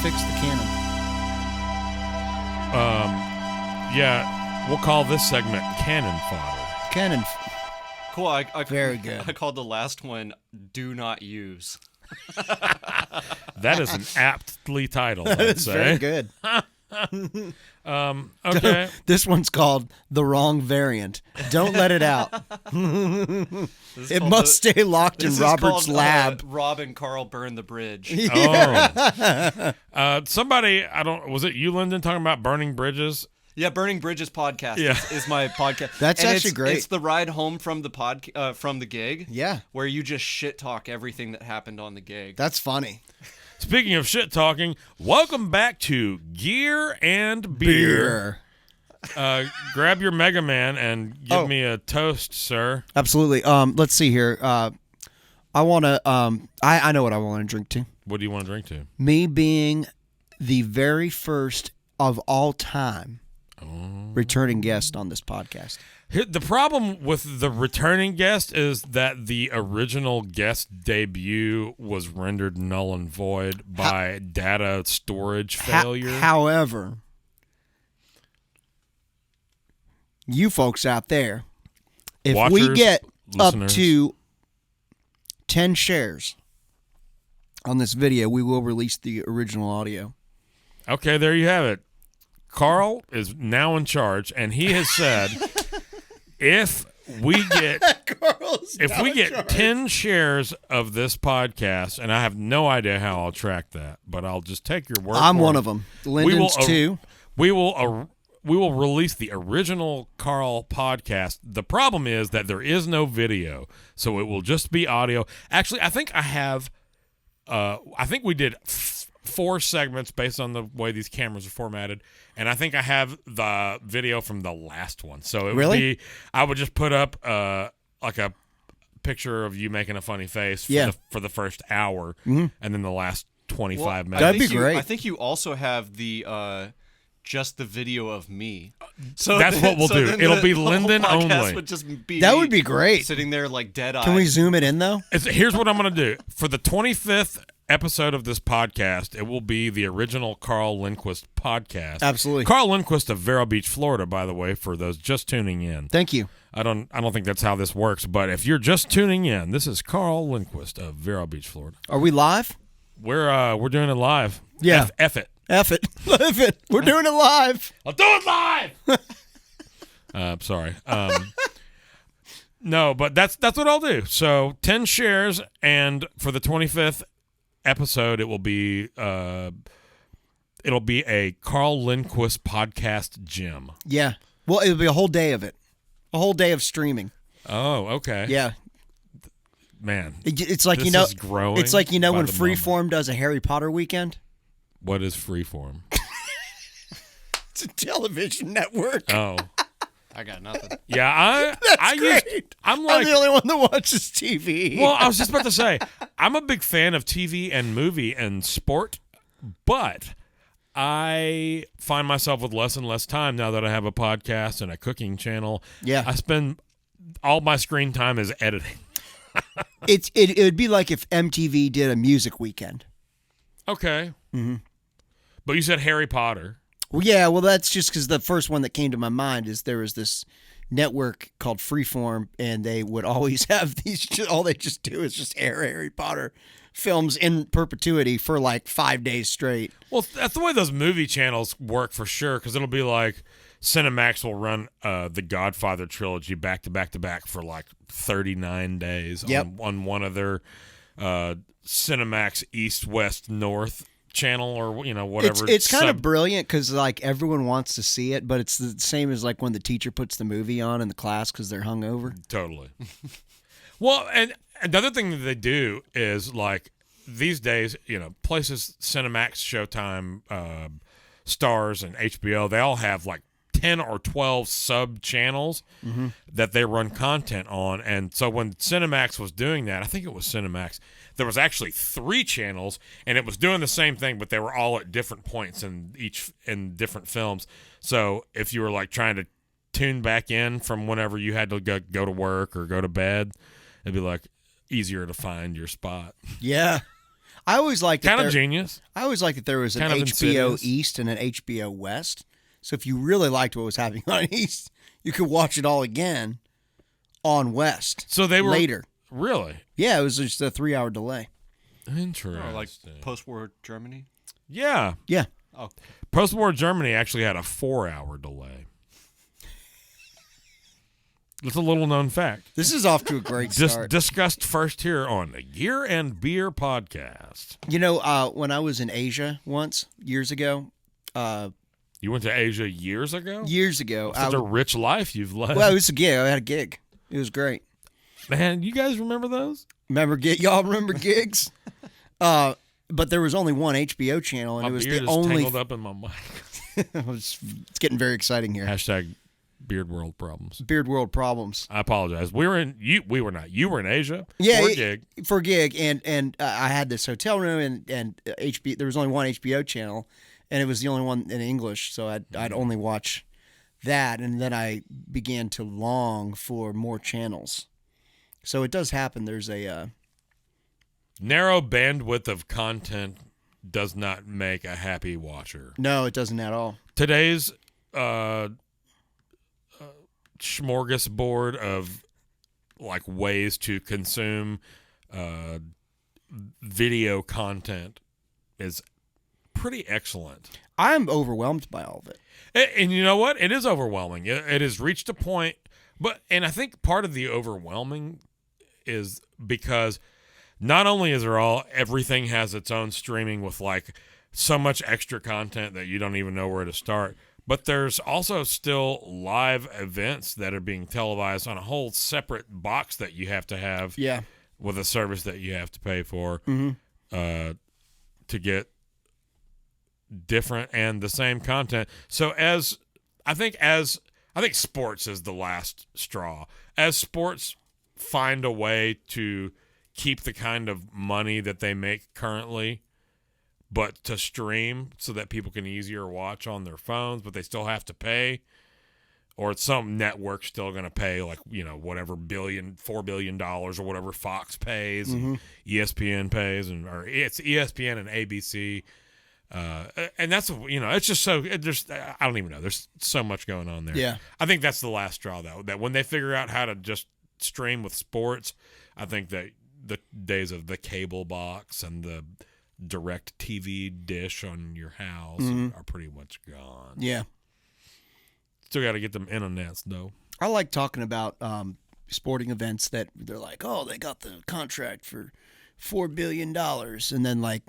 Fix the canon. Yeah, we'll call this segment Cannon Fodder. Canon. Cool. I Very good. I called the last one "Do Not Use." That is an aptly titled. It's very good. Okay. This one's called The Wrong Variant. Don't let it out. It must stay locked in Robert's lab. Rob and Carl burn the bridge. Oh. Somebody, was it you, Lyndon, talking about burning bridges? Yeah, Burning Bridges podcast is my podcast. That's actually great. It's the ride home from the from the gig. Yeah. Where you just shit talk everything that happened on the gig. That's funny. Speaking of shit talking, welcome back to Gear and Beer. Grab your Mega Man and give me a toast, sir. Absolutely. Let's see here. I want to. I know what I want to drink to. What do you want to drink to? Me being the very first of all time returning guest on this podcast. The problem with the returning guest is that the original guest debut was rendered null and void by data storage failure. However, you folks out there, if Watchers, we get listeners, up to 10 shares on this video, we will release the original audio. Okay, there you have it. Carl is now in charge, and he has said if we get 10 shares of this podcast, and I have no idea how I'll track that, but I'll just take your word. I'm for one it. of them. Lyndon's two. We will release the original Carl podcast. The problem is that there is no video, so it will just be audio. Actually, I think I have. I think we did 4 segments based on the way these cameras are formatted, and I think I have the video from the last one. So it would be, I would just put up like a picture of you making a funny face for the first hour, and then the last 25 minutes. That'd be great. I think you also have the just the video of me. So that's what we'll do. It'll be Lyndon only. Would just be that would be great. Sitting there like dead-eyed. Can we zoom it in though? Here's what I'm going to do for the 25th episode of this podcast. It will be the original Carl Lindquist podcast. Absolutely. Carl Lindquist of Vero Beach, Florida, by the way, for those just tuning in. Thank you. I don't think that's how this works, but if you're just tuning in, this is Carl Lindquist of Vero Beach, Florida. Are we live? We're doing it live. Yeah. F it. F it. F it. We're doing it live. I'll do it live. Sorry. No, but that's what I'll do. So 10 shares, and for the 25th episode, it'll be a Carl Lindquist podcast gym. Yeah. Well, it'll be a whole day of it. A whole day of streaming. Oh, okay. Yeah. Man. It's like, is growing. It's like, when by the Freeform moment. does a Harry Potter weekend. What is Freeform? It's a television network. Oh. I got nothing. Yeah, I'm the only one that watches TV. Well, I was just about to say, I'm a big fan of TV and movie and sport, but I find myself with less and less time now that I have a podcast and a cooking channel. Yeah. I spend all my screen time is editing. It would be like if MTV did a music weekend. Okay. Mm-hmm. But you said Harry Potter. Well, yeah, that's just because the first one that came to my mind is there was this network called Freeform, and they would always have these. All they just do is just air Harry Potter films in perpetuity for like 5 days straight. Well, that's the way those movie channels work for sure, because it'll be like Cinemax will run the Godfather trilogy back to back to back for like 39 days on one of their Cinemax East, West, North channel or whatever. It's kind of brilliant because like everyone wants to see it, but it's the same as like when the teacher puts the movie on in the class because they're hungover. Totally. Well, and another thing that they do is like these days, places Cinemax, Showtime, Stars, and HBO, they all have like 10 or 12 sub channels that they run content on. And so when Cinemax was doing that, I think it was Cinemax, there was actually 3 channels, and it was doing the same thing, but they were all at different points in different films. So if you were like trying to tune back in from whenever you had to go to work or go to bed, it'd be like easier to find your spot. Yeah. I always liked Kind of genius. I always liked that there was an Kind of HBO insidious. East and an HBO West. So if you really liked what was happening on East, you could watch it all again on West. So they were later. Really Yeah, it was just a 3-hour delay. interesting. Or like post-war Germany. Yeah, Yeah. Oh, post-war Germany actually had a 4-hour delay. It's a little known fact. This is off to a great start. Discussed first here on the Gear and Beer podcast. You know, when I was in Asia once, years ago, You went to Asia years ago? I Such a rich life you've led. well, it was a gig. I had a gig. It was great. Man, you guys remember those? Y'all remember gigs? But there was only one HBO channel, and My it was beard the is only. tangled up in my mic. It's getting very exciting here. Hashtag Beard World Problems. Beard World problems. I apologize. We were in Asia Yeah, for a gig. For a gig, and I had this hotel room, and HBO. There was only one HBO channel, and it was the only one in English, so I'd only watch that, and then I began to long for more channels. So it does happen. There's a Narrow bandwidth of content does not make a happy watcher. no, it doesn't at all. Today's smorgasbord of like ways to consume video content is pretty excellent. I'm overwhelmed by all of it. And you know what? It is overwhelming. It has reached a point, and I think part of the overwhelming is because not only is everything has its own streaming with like so much extra content that you don't even know where to start, but there's also still live events that are being televised on a whole separate box that you have to have Yeah. with a service that you have to pay for to get different and the same content. So I think sports is the last straw. As sports find a way to keep the kind of money that they make currently, but to stream so that people can easier watch on their phones, but they still have to pay, or some network's still going to pay like, whatever $4 billion or whatever Fox pays, and ESPN pays, or it's ESPN and ABC. And that's, it's just I don't even know. There's so much going on there. Yeah. I think that's the last straw though, that when they figure out how to just stream with sports, I think that the days of the cable box and the direct TV dish on your house are pretty much gone. Yeah. Still got to get them internets though. I like talking about sporting events that they're like, oh, they got the contract for $4 billion. And then I'm like,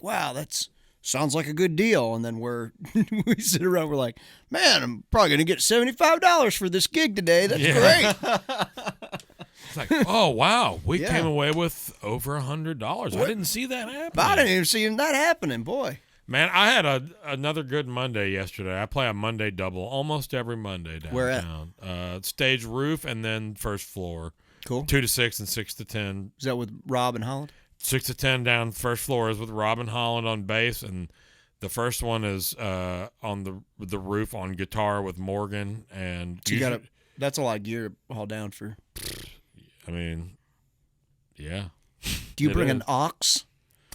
wow, that's sounds like a good deal. And then we sit around, we're like, man, I'm probably going to get $75 for this gig today. That's great. It's like, oh, wow, we Yeah. came away with over $100. I didn't see that happen. I didn't even see that happening, boy. Man, I had another good Monday yesterday. I play a Monday double almost every Monday downtown. Where at? Stage roof and then first floor. Cool. 2 to 6 and 6 to 10. Is that with Rob and Holland? 6 to 10 down first floor is with Robin Holland on bass, and the first one is on the roof on guitar with Morgan. And So that's a lot of gear to haul down for. I mean, yeah. Do you It bring is. an ox?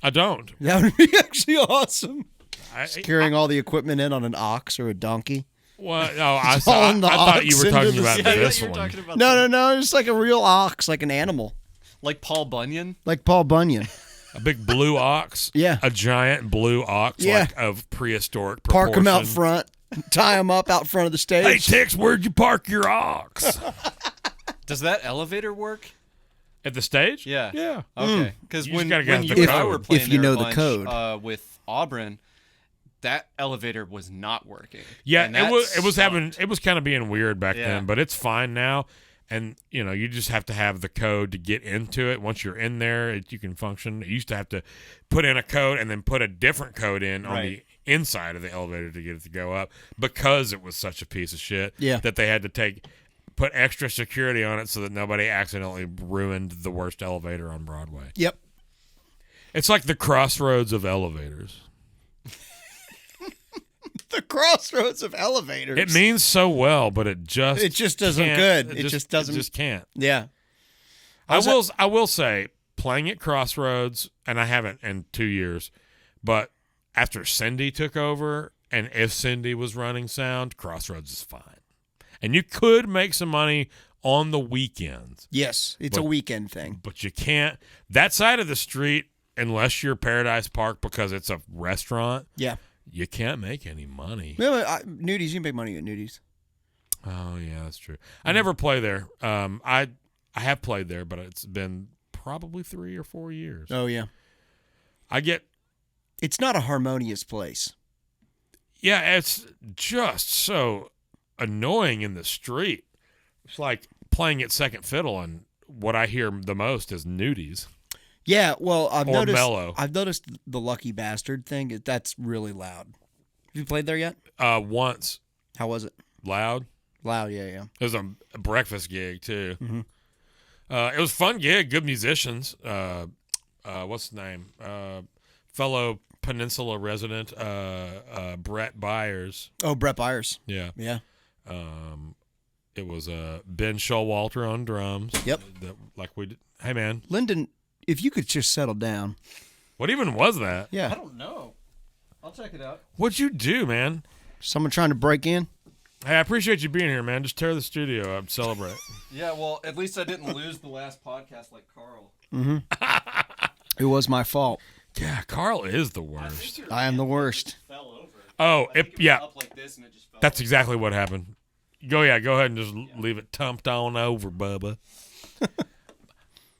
I don't. That would be actually awesome. I, Carrying all the equipment in on an ox or a donkey. Well, no, I hauling the thought you ox were into talking the about city. I thought this you were one. talking about No, it's like a real ox, like an animal, like Paul Bunyan. like Paul Bunyan. A big blue ox. Yeah. A giant blue ox, Yeah. like of prehistoric Park proportion. them out front, tie them up out front of the stage. Hey, Tex, where'd you park your ox? Does that elevator work? At the stage? Yeah. Yeah. Okay. Because You just when gotta get you the and I code. were playing If you there know a the bunch, code. with Auburn, that elevator was not working. Yeah, And it that was sucked. kind of being weird back Yeah. then, but it's fine now. And you just have to have the code to get into it. Once you're in there, you can function. You used to have to put in a code and then put a different code in on the Right. inside of the elevator to get it to go up, because it was such a piece of shit that they had to put extra security on it so that nobody accidentally ruined the worst elevator on Broadway. Yep. It's like the crossroads of elevators. The crossroads of elevators. It means so well, but it just It just doesn't can't. good. It just doesn't- It just can't. Yeah. I will say, playing at Crossroads, and I haven't in 2 years, but after Cindy took over, and if Cindy was running sound, Crossroads is fine. And you could make some money on the weekends. Yes, it's a weekend thing. But you can't. That side of the street, unless you're Paradise Park because it's a restaurant, you can't make any money. No, Nudies, you can make money at Nudies. Oh, yeah, that's true. I never play there. I have played there, but it's been probably 3 or 4 years. Oh, yeah. It's not a harmonious place. Yeah, it's just so annoying in the street. It's like playing at second fiddle, and what I hear the most is Nudies. Yeah, well, I've Mellow. noticed the Lucky Bastard thing. That's really loud. Have you played there yet? Once. How was it? Loud. Loud, yeah. It was a breakfast gig too. Mm-hmm. It was a fun gig. Good musicians. What's his name? Fellow Peninsula resident, Brett Byers. Oh, Brett Byers. Yeah. Yeah. It was Ben Showalter on drums. Yep. Hey, man. Lyndon, if you could just settle down. What even was that? Yeah. I don't know. I'll check it out. What'd you do, man? Someone trying to break in? Hey, I appreciate you being here, man. Just tear the studio up. Celebrate. Yeah, well, at least I didn't lose the last podcast like Carl. Mm-hmm. It was my fault. Yeah, Carl is the worst. I am the worst. Fell over. Oh, yeah. Up like this and it just fell That's exactly what happened. Go ahead and just leave it tumped on over, Bubba.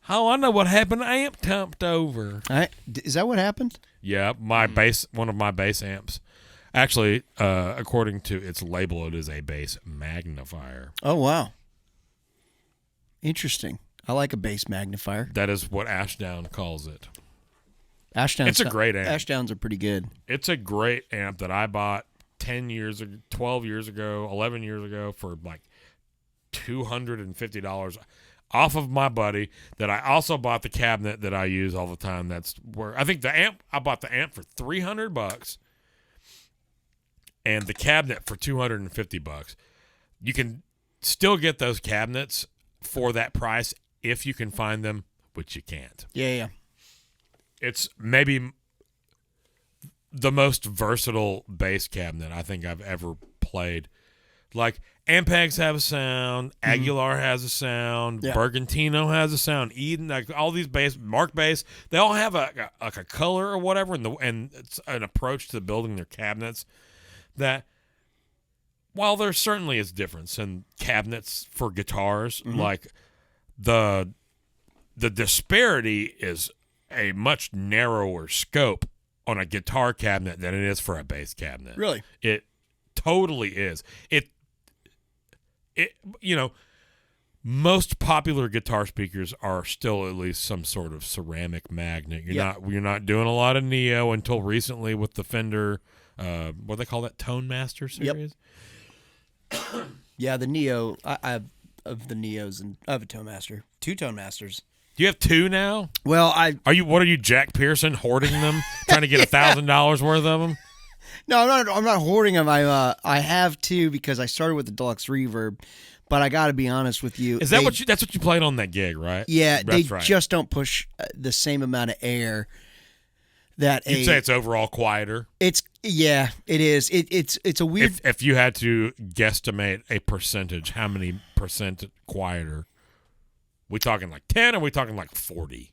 Oh, I know what happened. Amp tumped over. Is that what happened? Yeah, one of my bass amps. Actually, according to its label, it is a bass magnifier. Oh, wow. Interesting. I like a bass magnifier. That is what Ashdown calls it. Ashdown's It's a great amp. Ashdowns are pretty good. It's a great amp that I bought 10 years ago, 12 years ago, 11 years ago for like $250 off of my buddy, that I also bought the cabinet that I use all the time. That's where I think I bought the amp for $300 and the cabinet for $250. You can still get those cabinets for that price if you can find them, which you can't. Yeah. It's maybe the most versatile bass cabinet I think I've ever played. Like, Ampegs have a sound, Aguilar has a sound, Bergantino has a sound, Eden, like all these bass, Mark bass, they all have a color or whatever, and it's an approach to building their cabinets that, while there certainly is difference in cabinets for guitars, like the disparity is a much narrower scope on a guitar cabinet than it is for a bass cabinet. Really? It totally is. It most popular guitar speakers are still at least some sort of ceramic magnet. You're not doing a lot of Neo until recently with the Fender, what do they call that, Tonemaster series? Yep. Yeah, the Neo. I have of the Neos, and I have a Tonemaster, 2 Tonemasters. Do you have 2 now? Well, What are you, Jack Pearson, hoarding them, trying to get $1,000 worth of them? No, I'm not hoarding them. I have 2 because I started with the Deluxe Reverb, but I got to be honest with you. Is that that's what you played on that gig, right? Yeah, that's they right. just don't push the same amount of air that You'd say it's overall quieter. It is. It's a weird. If you had to guesstimate a percentage, how many percent quieter? We talking like 10, or we talking like 40?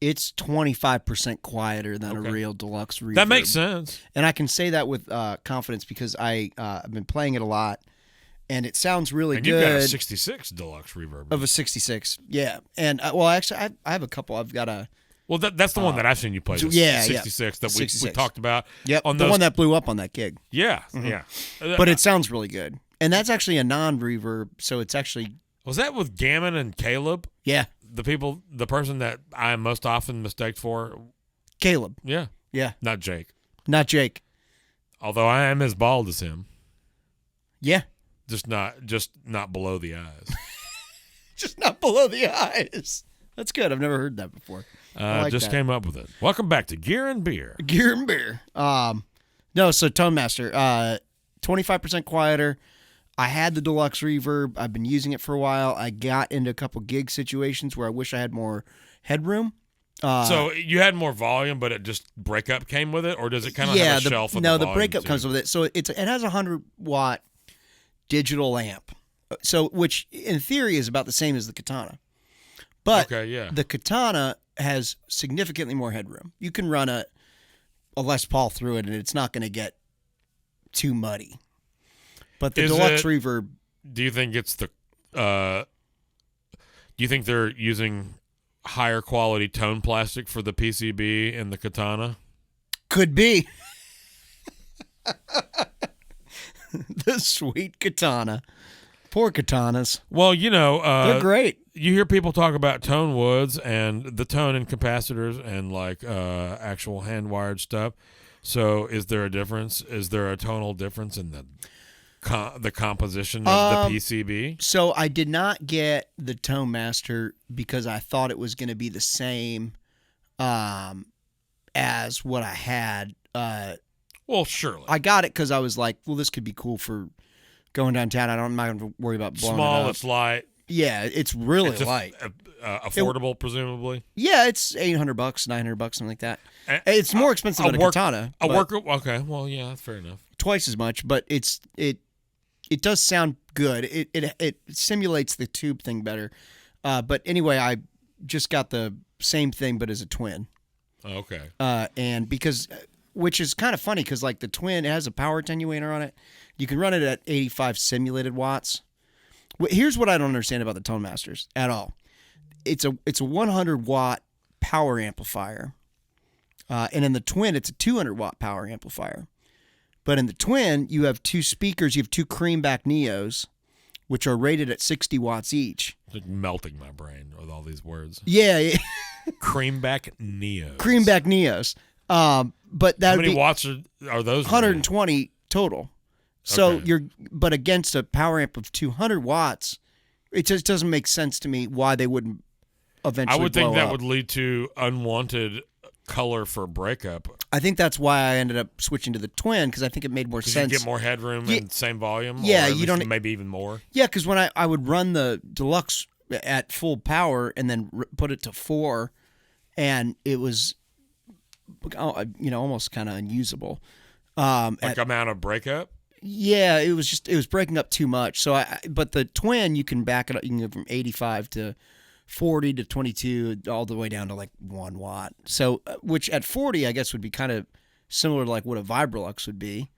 It's 25% quieter than a real Deluxe Reverb. That makes sense. And I can say that with confidence because I've been playing it a lot, and it sounds really good. And you've got a 66 Deluxe Reverb. Of a 66, yeah. And, actually, I have a couple. I've got a... Well, that's the one that I've seen you play. The 66 that we talked about. Yep, the one that blew up on that gig. Yeah, yeah. But it sounds really good. And that's actually a non-reverb, so it's actually... Was that with Gammon and Caleb? Yeah. The person that I am most often mistaken for? Caleb. Yeah. Yeah. Not Jake. Not Jake. Although I am as bald as him. Yeah. Just not below the eyes. Just not below the eyes. That's good. I've never heard that before. Came up with it. Welcome back to Gear and Beer. Gear and Beer. No, so Tonemaster, 25% quieter. I had the deluxe reverb. I've been using it for a while. I got into a couple gig situations where I wish I had more headroom. So you had more volume, but it just breakup came with it, or does it kind of have a shelf? No, the the breakup comes with it. So it has a 100-watt digital amp. So which in theory is about the same as the Katana, but the Katana has significantly more headroom. You can run a Les Paul through it, and it's not going to get too muddy. But the deluxe reverb. Do you think it's the? Do you think they're using higher quality tone plastic for the PCB and the Katana? Could be. The sweet Katana. Poor Katanas. Well, they're great. You hear people talk about tone woods and the tone and capacitors and like actual hand wired stuff. So, is there a difference? Is there a tonal difference in the composition of the PCB? So I did not get the Tonemaster because I thought it was going to be the same as what I had. Well, surely. I got it because I was like, well, this could be cool for going downtown. I'm not going to worry about blowing it up. It's light. Yeah, it's really light. Affordable, presumably. Yeah, it's $800, $900, something like that. It's more expensive than a Katana. Okay, well, yeah, that's fair enough. Twice as much, but it does sound good. It simulates the tube thing better. But anyway, I just got the same thing, but as a twin. Okay. And because, which is kind of funny, because like the twin, it has a power attenuator on it. You can run it at 85 simulated watts. Here's what I don't understand about the Tonemasters at all. It's a 100-watt power amplifier, and in the twin, it's a 200-watt power amplifier. But in the twin, you have two speakers. You have two creamback Neos, which are rated at 60 watts each. It's like melting my brain with all these words. Yeah. Creamback Neos. Creamback Neos. But that how many watts are those? 120 total. So okay. but against a power amp of 200 watts, it just doesn't make sense to me why they wouldn't eventually. I would think blow that up. would lead to unwanted color for breakup. I think that's why I ended up switching to the twin, because I think it made more sense. You get more headroom and same volume. Yeah, or you don't maybe even more. Yeah, because when I would run the deluxe at full power and then put it to 4, and it was, almost kind of unusable. Amount of breakup. Yeah, it was breaking up too much. So but the twin, you can back it up. You can go from 85 to 40 to 22, all the way down to like 1 watt. So, which at 40, I guess would be kind of similar to like what a Vibrolux would be.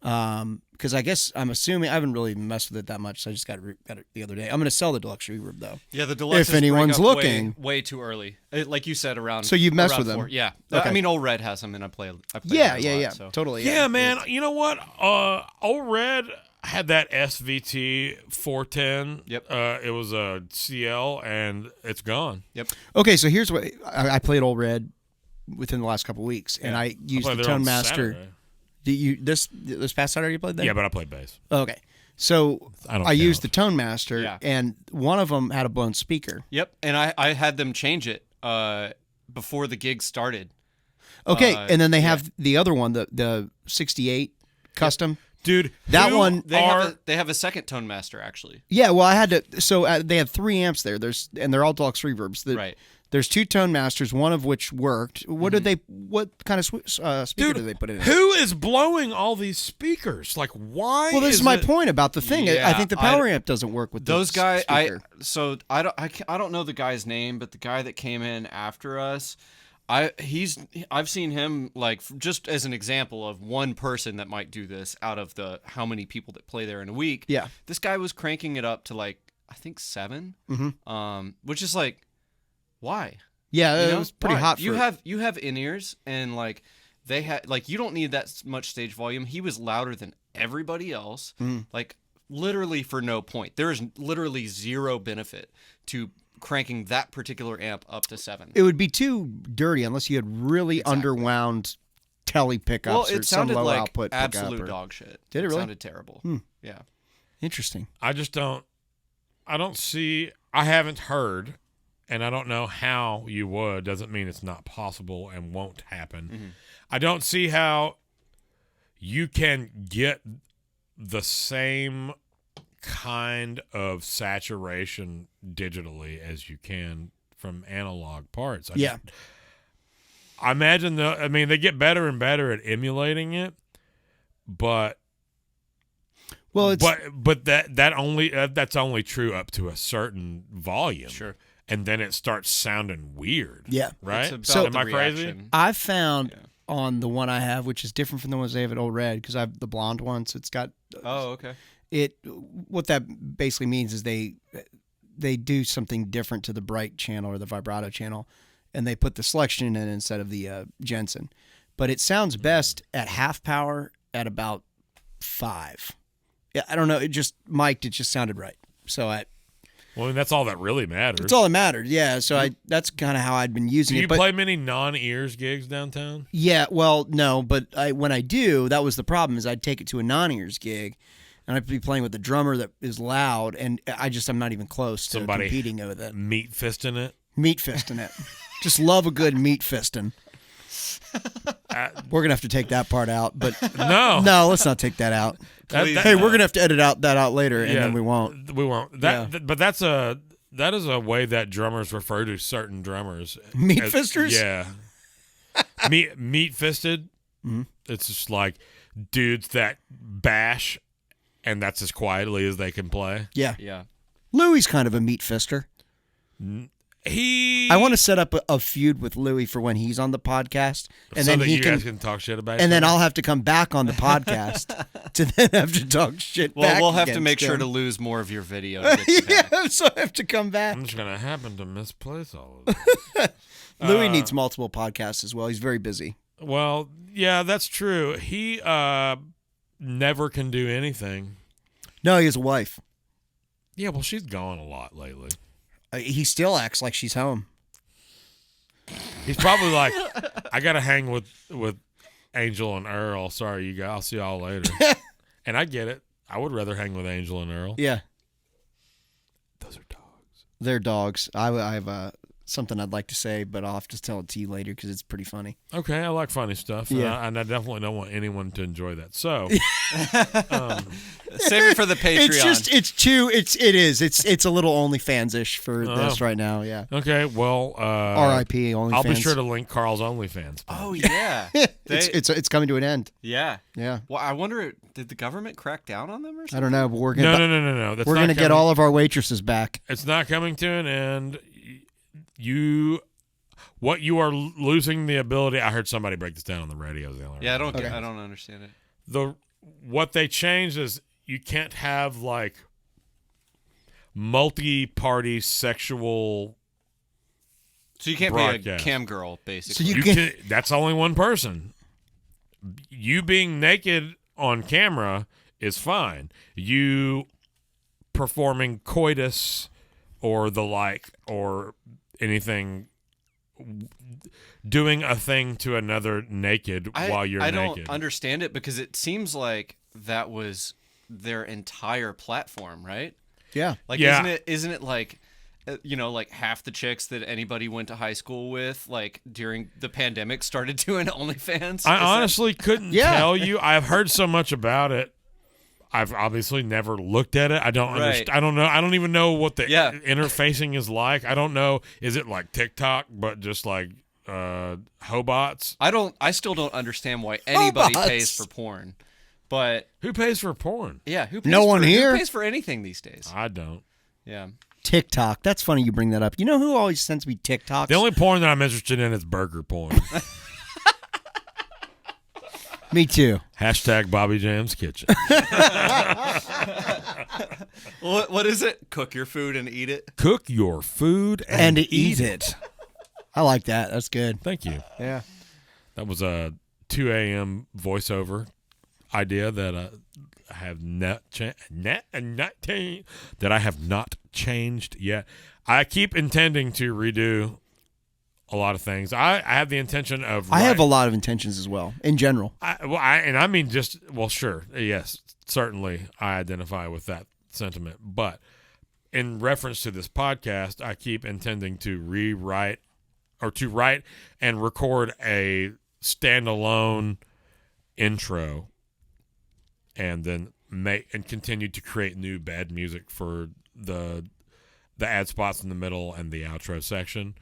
Because I guess I'm assuming I haven't really messed with it that much. So I just got it the other day. I'm going to sell the deluxe reverb though. Yeah, the deluxe. If anyone's looking, way too early. Like you said, around. So you've messed with them? 4. Yeah. Okay. I mean, Old Red has them, and I play. Yeah, a lot, so. Totally. Yeah, man. You know what? Old Red had that SVT 410. Yep. It was a CL, and it's gone. Yep. Okay, so here's what I played OldRed within the last couple of weeks, and I used the Tonemaster. Did you this past Saturday you played that? Yeah, but I played bass. Okay, so I used the Tonemaster, and one of them had a blown speaker. Yep, and I had them change it before the gig started. Okay, and then they have the other one, the 68 custom. Dude, that one they have a second Tonemaster actually. Yeah, well, I had to. So they have 3 amps there. And they're all deluxe reverbs. Right. There's 2 Tonemasters, one of which worked. What kind of speaker did they put in? Who is blowing all these speakers? Like, why? Well, this is my point about the thing. I think the power amp doesn't work with those guys. Speaker. I don't know the guy's name, but the guy that came in after us, I've seen him, like, just as an example of one person that might do this out of the how many people that play there in a week. Yeah, this guy was cranking it up to like I think 7, which is like. Why? Yeah, it was pretty hot. You have in-ears, and like they had like you don't need that much stage volume. He was louder than everybody else, like literally for no point. There is literally zero benefit to cranking that particular amp up to 7. It would be too dirty unless you had really underwound Tele pickups or some low like output pickup. Absolute dog shit. Did it really? Sounded terrible. Yeah. Interesting. I haven't heard. And I don't know how you would. Doesn't mean it's not possible and won't happen. Mm-hmm. I don't see how you can get the same kind of saturation digitally as you can from analog parts. I imagine they get better and better at emulating it, but that's only true up to a certain volume. Sure. And then it starts sounding weird. Yeah. Right? It's So- about am the I crazy? reaction. I've found on the one I have, which is different from the ones they have at Old Red, because I have the blonde one, so it's got Oh, okay. what that basically means is they do something different to the bright channel or the vibrato channel, and they put the selection in instead of the Jensen. But it sounds best at half power at about 5. Yeah, I don't know. It just sounded right. So Well, that's all that really matters. that's all that mattered. Yeah. So that's kind of how I'd been using Do it. you But play many non-ears gigs downtown? yeah, well, no, but when I do, that was the problem. Is I'd take it to a non-ears gig, and I'd be playing with a drummer that is loud, and I'm not even close to Somebody competing with it. Meat fisting it? Meat fisting it. Just love a good meat fisting. We're gonna have to take that part out, but No. no, let's not take that out. Hey, we're gonna have to edit that out later, and then we won't. We won't. But that is a way that drummers refer to certain drummers. Meat fisters? Yeah. meat fisted. Mm-hmm. It's just like dudes that bash, and that's as quietly as they can play. Yeah. Yeah. Louie's kind of a meat fister. I want to set up a feud with Louie for when he's on the podcast, and so then that he you can guys can talk shit about. and then each other? I'll have to come back on the podcast to then have to talk shit. Well, back we'll have to against make sure him. to lose more of your video. To get you back. Yeah, so I have to come back. I'm just gonna happen to misplace all of it. Louie needs multiple podcasts as well. He's very busy. Well, yeah, that's true. He never can do anything. No, he has a wife. Yeah, well, she's gone a lot lately. He still acts like she's home. He's probably like, I gotta hang with Angel and Earl. Sorry, you guys. I'll see y'all later. And I get it. I would rather hang with Angel and Earl. Yeah, Those are dogs. they're dogs. I have something I'd like to say, but I'll have to tell it to you later because it's pretty funny. Okay, I like funny stuff. Yeah. And I definitely don't want anyone to enjoy that. So, Save it for the Patreon. It's a little OnlyFans-ish for this right now. Yeah. okay, well, R.I.P. OnlyFans. I'll be sure to link Carl's OnlyFans. Oh yeah. It's coming to an end. Yeah. Yeah. Well, I wonder, did the government crack down on them or something? I don't know, but we're gonna No. That's we're not gonna get coming- all of our waitresses back. It's not coming to an end. What you are losing the ability. I heard somebody break this down on the radio. Yeah, I don't understand it. What they changed is you can't have like multi-party sexual. So you can't be a Broadcast. cam girl, basically. So you can- That's only one person. You being naked on camera is fine. You performing coitus or the like or anything, doing a thing to another naked while you're I naked. don't understand it because it seems like that was their entire platform, right? Yeah. Like, Yeah. isn't it like, like half the chicks that anybody went to high school with, like during the pandemic, started doing OnlyFans? I honestly couldn't Yeah. tell you. I've heard so much about it. I've obviously never looked at it. I don't understand. I don't know. I don't even know what the interfacing is like. I don't know. Is it like TikTok, but just like hobots? I still don't understand why anybody Robots. pays for porn. But Who pays for porn? yeah, who pays No one here? Who pays for anything these days? I don't. Yeah. TikTok. That's funny you bring that up. You know who always sends me TikToks? The only porn that I'm interested in is burger porn. Me too. Hashtag Bobby Jam's Kitchen. What is it? Cook your food and eat it. Cook your food And eat it. I like that. That's good. Thank you. Yeah. That was a 2 a.m. voiceover idea that I have not that I have not changed yet. I keep intending to redo a lot of things. I have the intention of. I have a lot of intentions as well, in general. I mean sure, yes, certainly I identify with that sentiment. But in reference to this podcast, I keep intending to rewrite or to write and record a standalone intro and then make and continued to create new bed music for the ad spots in the middle and the outro section.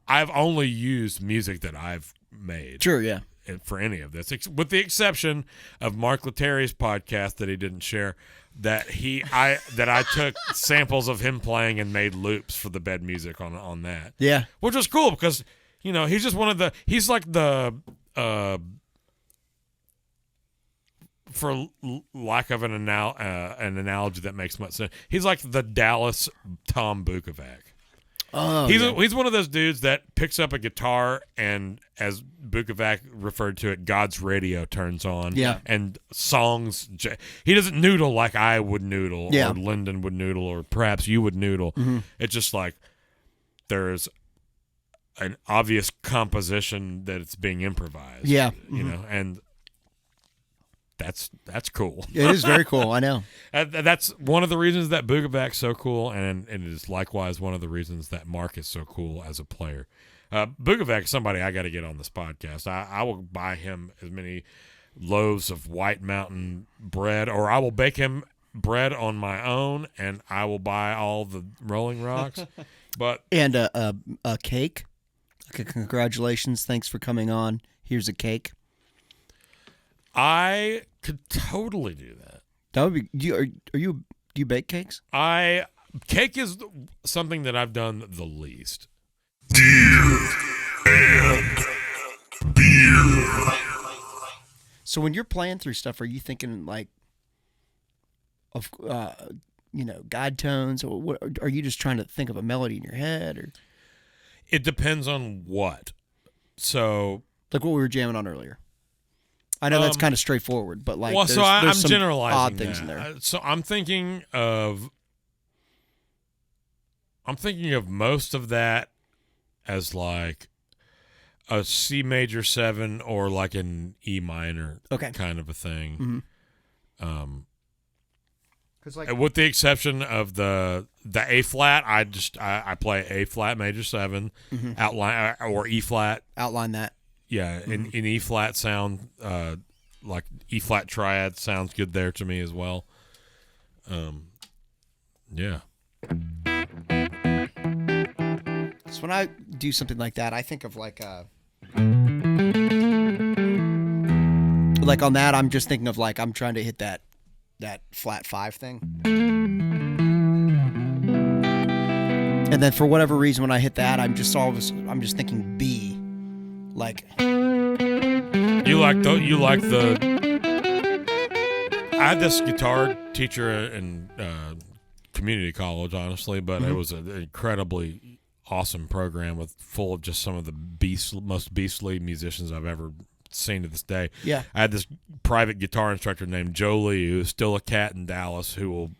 I've only used music that I've made. Sure, yeah. For any of this, with the exception of Mark Lettieri's podcast that he didn't share, that I took samples of him playing and made loops for the bed music on that. Yeah, which was cool because he's just he's like the for lack of an analogy that makes much sense, he's like the Dallas Tom Bukovac. Oh, he's one of those dudes that picks up a guitar and, as Bukovac referred to it, God's radio turns on. Yeah. And songs. He doesn't noodle like I would noodle, yeah. or Lyndon would noodle, or perhaps you would noodle. Mm-hmm. It's just like there's an obvious composition that it's being improvised. Yeah. And that's cool. It is very cool. I know. That's one of the reasons that Bukovac's so cool, and it is likewise one of the reasons that Mark is so cool as a player. Bukovac is somebody I got to get on this podcast. I will buy him as many loaves of White Mountain bread, or I will bake him bread on my own, and I will buy all the Rolling Rocks. And a cake. Okay, congratulations. Thanks for coming on. Here's a cake. I could totally do that. That would be. Do you bake cakes? Cake is something that I've done the least. Deer and beer. So when you're playing through stuff, are you thinking like of guide tones, or what? Are you just trying to think of a melody in your head, or? It depends on what. So, like what we were jamming on earlier. I know that's kind of straightforward, but like, there's I'm some generalizing odd things in there. So I'm thinking of most of that as like a C major 7 or like an E minor kind of a thing. Mm-hmm. With the exception of the A flat, I play A flat major 7, mm-hmm. outline or E flat. Outline that. Yeah, mm-hmm. in E flat sound, like E flat triad sounds good there to me as well. Yeah. So when I do something like that, I think of like on that, I'm just thinking of like I'm trying to hit that flat 5 thing. And then for whatever reason, when I hit that, I'm just thinking B. Like you like the I had this guitar teacher in community college, honestly, but mm-hmm. it was an incredibly awesome program full of just some of the most beastly musicians I've ever seen to this day. Yeah. I had this private guitar instructor named Joe Lee, who's still a cat in Dallas, who will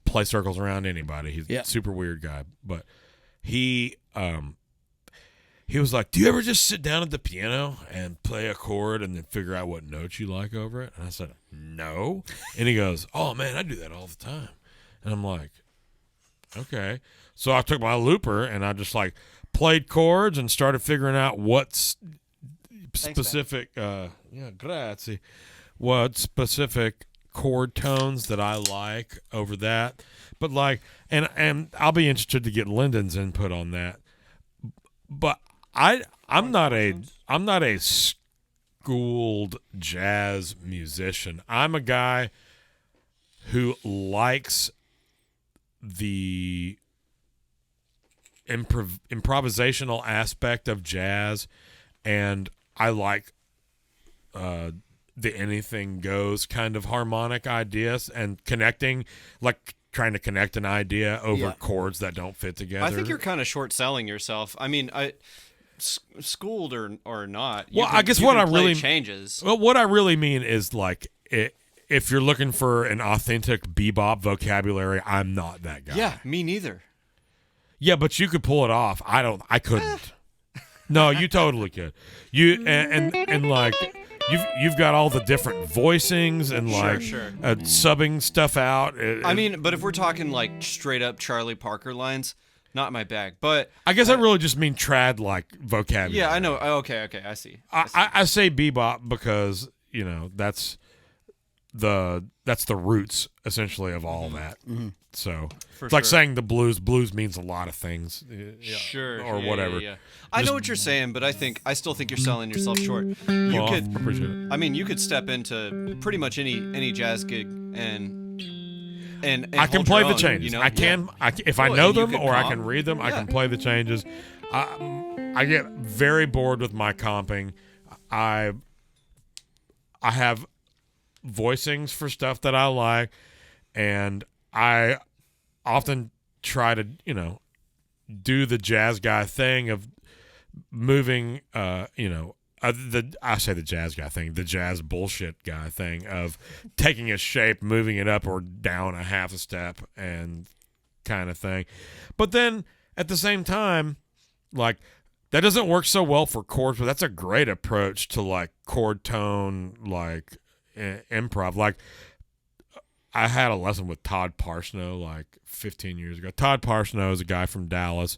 play circles around anybody. He's a super weird guy, but he was like, "Do you ever just sit down at the piano and play a chord and then figure out what notes you like over it?" And I said, "No." And he goes, "Oh man, I do that all the time." And I'm like, "Okay." So I took my looper and I just like played chords and started figuring out what's specific. Grazie. What specific chord tones that I like over that. But like, and I'll be interested to get Lyndon's input on that. But I'm not a schooled jazz musician. I'm a guy who likes the improvisational aspect of jazz, and I like the anything goes kind of harmonic ideas and connecting, like trying to connect an idea over chords that don't fit together. I think you're kind of short selling yourself. I mean, schooled or not. I guess what I really changes. Well, what I really mean is like if you're looking for an authentic bebop vocabulary, I'm not that guy. Yeah, me neither. Yeah, but you could pull it off. I couldn't. No, you totally could. You and like you've got all the different voicings and like subbing stuff out. I mean, but if we're talking like straight up Charlie Parker lines, not my bag. But I guess I really just mean trad like vocabulary. Yeah, I know. Okay, I see. I say bebop because that's that's the roots essentially of all that. Mm-hmm. So For it's like sure. saying the blues. Blues means a lot of things. Sure. Or yeah, whatever. Yeah. I know what you're saying, but I still think you're selling yourself short. You Well, could, I appreciate it. I mean, you could step into pretty much any jazz gig and I can hold play your the own, changes. You know? I can. If I Well, know and you them can or I comp. can read them, I Yeah. can play the changes. I get very bored with my comping. I have voicings for stuff that I like, and I often try to do the jazz guy thing of moving I say the jazz guy thing, the jazz bullshit guy thing of taking a shape, moving it up or down a half a step and kind of thing. But then at the same time, like, that doesn't work so well for chords, but that's a great approach to like chord tone, like improv. Like, I had a lesson with Todd Parsnow like 15 years ago. Todd Parsnow is a guy from Dallas.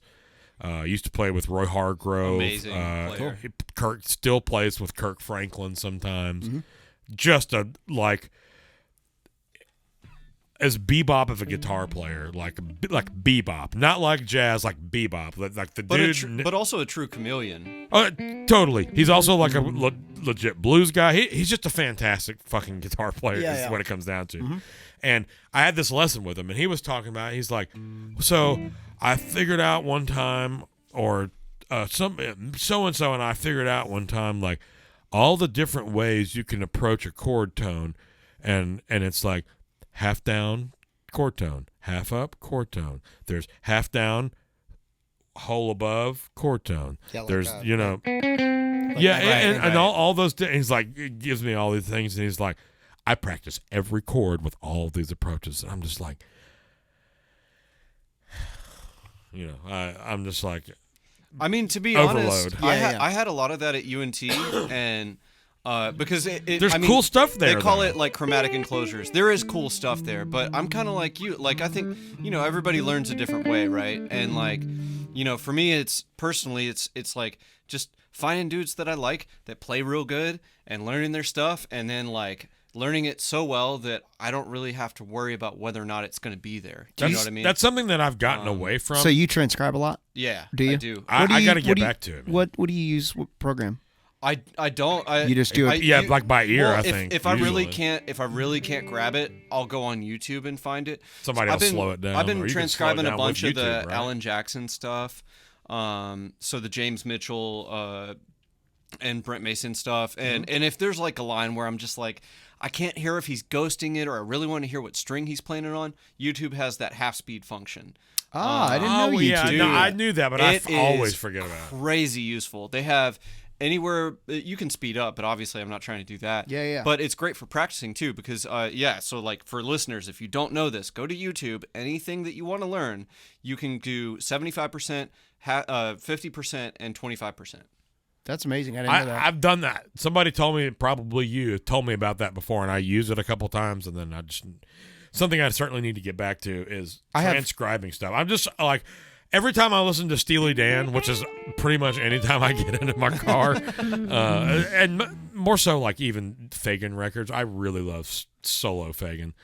Used to play with Roy Hargrove. Amazing player. Kirk still plays with Kirk Franklin sometimes. Mm-hmm. Just as bebop of a guitar player, like bebop, not like jazz, like bebop, like the dude. But also a true chameleon. Totally. He's also like a legit blues guy. He's just a fantastic fucking guitar player. Yeah, is yeah. what it comes down to. Mm-hmm. And I had this lesson with him, and he was talking about. He's like, so I figured out one time, or so and so, and I figured out one time, like, all the different ways you can approach a chord tone, and it's like half down chord tone, half up chord tone. There's half down, whole above chord tone. Yeah, like There's that. yeah, right. and all those. He's like, he gives me all these things, and he's like, I practice every chord with all of these approaches. And I'm just like, I'm just like, I mean, to be Overload. honest, Yeah. I had a lot of that at UNT, and because there's cool stuff there. They call though. it like chromatic enclosures. There is cool stuff there, but I'm kind of like you. Like, I think everybody learns a different way, right? And like, for me, it's like just finding dudes that I like that play real good and learning their stuff, and then like learning it so well that I don't really have to worry about whether or not it's going to be there. Do you know what I mean? That's something that I've gotten away from. So you transcribe a lot? Yeah, Do you? I do. I got to get back to it. Man. What do you use? What program? I don't. You just do it? Like by ear, well, I if, think. If I really usually. can't grab it, I'll go on YouTube and find it. Somebody else slow it down. I've or been you can slow it transcribing down a bunch with of the YouTube, right? Alan Jackson stuff. So the James Mitchell and Brent Mason stuff, and if there's like a line where I'm just like, I can't hear if he's ghosting it, or I really want to hear what string he's playing it on, YouTube has that half speed function. I didn't know Oh, you yeah, two. no, I knew that, but I It always is forget about it. Crazy useful. They have anywhere you can speed up, but obviously I'm not trying to do that. Yeah. But it's great for practicing too, because so like for listeners, if you don't know this, go to YouTube. Anything that you want to learn, you can do 75%, 50%, and 25%. That's amazing. I didn't know that. I've done that. Somebody told me, probably you, told me about that before, and I used it a couple times, and then something I certainly need to get back to is transcribing stuff. I'm just like, every time I listen to Steely Dan, which is pretty much any time I get into my car, and more so like even Fagen records, I really love solo Fagen.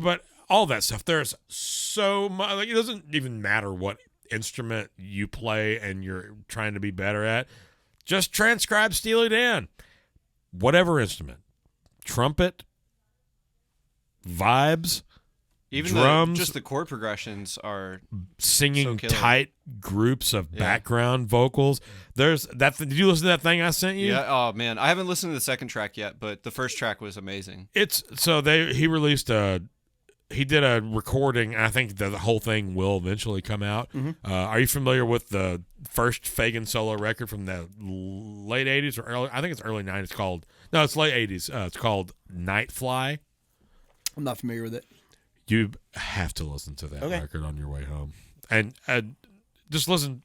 But all that stuff, there's so much, like, it doesn't even matter what instrument you play and you're trying to be better at. Just transcribe Steely Dan. Whatever instrument. Trumpet, vibes, Even drums, just the chord progressions are singing so killer. tight groups of background vocals. There's that. Did you listen to that thing I sent you? Yeah. Oh man, I haven't listened to the second track yet, but the first track was amazing. It's so he released he did a recording. I think the whole thing will eventually come out. Mm-hmm. Are you familiar with the first Fagen solo record from the late 80s or early? I think it's early 90s. It's late 80s. It's called Nightfly. I'm not familiar with it. You have to listen to that record on your way home, and just listen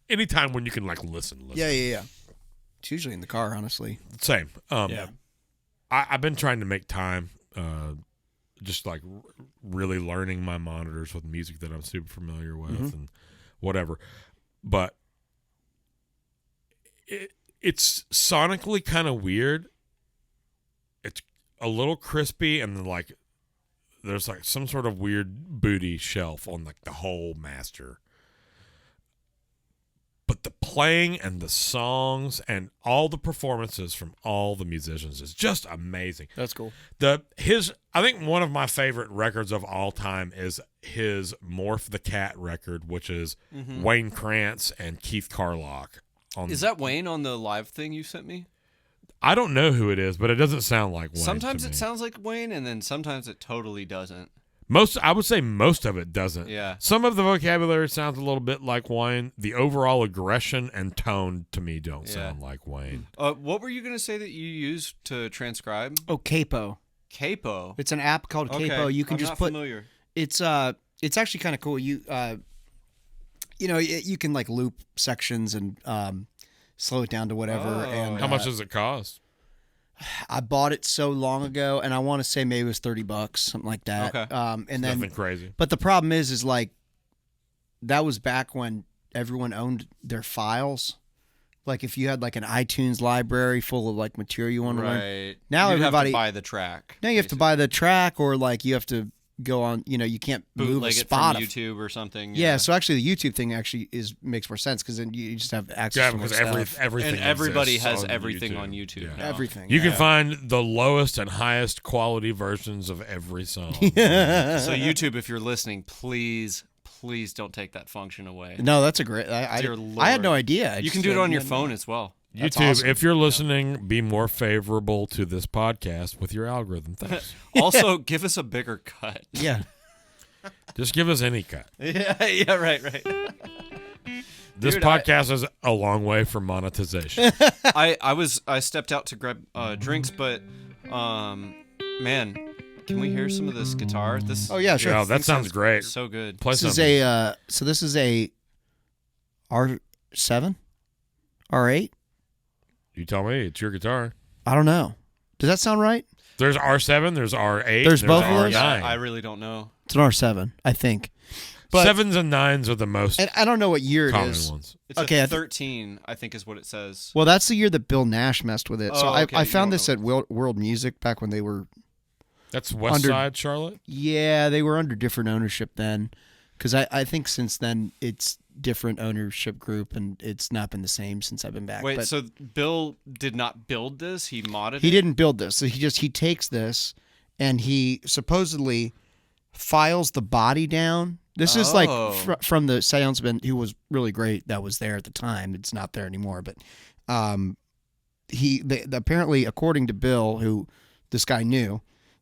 anytime when you can listen. Yeah. It's usually in the car, honestly. Same. Yeah. I've been trying to make time. Just really learning my monitors with music that I'm super familiar with and whatever. But it's sonically kind of weird. a little crispy, and then like there's like some sort of weird booty shelf on like the whole master. But the playing and the songs and all the performances from all the musicians is just amazing. That's cool. I think one of my favorite records of all time is his Morph the Cat record, which is Wayne Krantz and Keith Carlock. Is that Wayne on the live thing you sent me? I don't know who it is, but it doesn't sound like Wayne. Sometimes it sounds like Wayne, and then sometimes it totally doesn't. I would say most of it doesn't. Yeah. Some of the vocabulary sounds a little bit like Wayne. The overall aggression and tone to me don't sound like Wayne. What were you going to say that you use to transcribe? Oh, Capo. Capo. It's an app called Capo. You can I'm just not put. familiar. It's actually kind of cool. You you can like loop sections and slow it down to whatever. Oh. And How much does it cost? I bought it so long ago, and I want to say maybe it was $30, something like that. Okay. And then, Nothing crazy. but the problem is like that was back when everyone owned their files. Like if you had like an iTunes library full of like material you want to learn. Right. Now You'd everybody have to buy the track. Now you have to buy the track, or like you have to go on. You can't move a bootleg it spot. from YouTube or something. Yeah, so actually the YouTube thing actually makes more sense because then you just have access to more because stuff. everything and everybody exists has on everything YouTube. on YouTube. Yeah. now. Everything. You can find the lowest and highest quality versions of every song. So YouTube, if you're listening, please don't take that function away. No, that's a great. Dear I had no Lord. idea. You can do it on your phone as well. That's YouTube, awesome. if you're listening, be more favorable to this podcast with your algorithm. Thanks. Also, give us a bigger cut. Yeah. Just give us any cut. Yeah, right. This Dude, podcast is a long way from monetization. I stepped out to grab drinks, but man, can we hear some of this guitar? This Oh yeah, sure. Yeah, that sounds great. so good. Play This is something. this is a R7, R8. You tell me. It's your guitar. I don't know. Does that sound right? There's R7, there's R8, There's both of R9. those? I really don't know. It's an R7, I think. But 7s and 9s are the most and I don't know what year it common is. ones. It's Okay, a 13, I think is what it says. Well, that's the year that Bill Nash messed with it. So Oh, okay, I you found don't this know. at World Music back when they were. That's West Under- Side Charlotte? Yeah, they were under different ownership then. Because I think since then it's different ownership group and it's not been the same since I've been back. Wait, but so Bill did not build this? He modded he it? didn't build this. So he takes this and he supposedly files the body down. This is like Oh. from the salesman who was really great that was there at the time. It's not there anymore, but apparently, according to Bill, who this guy knew,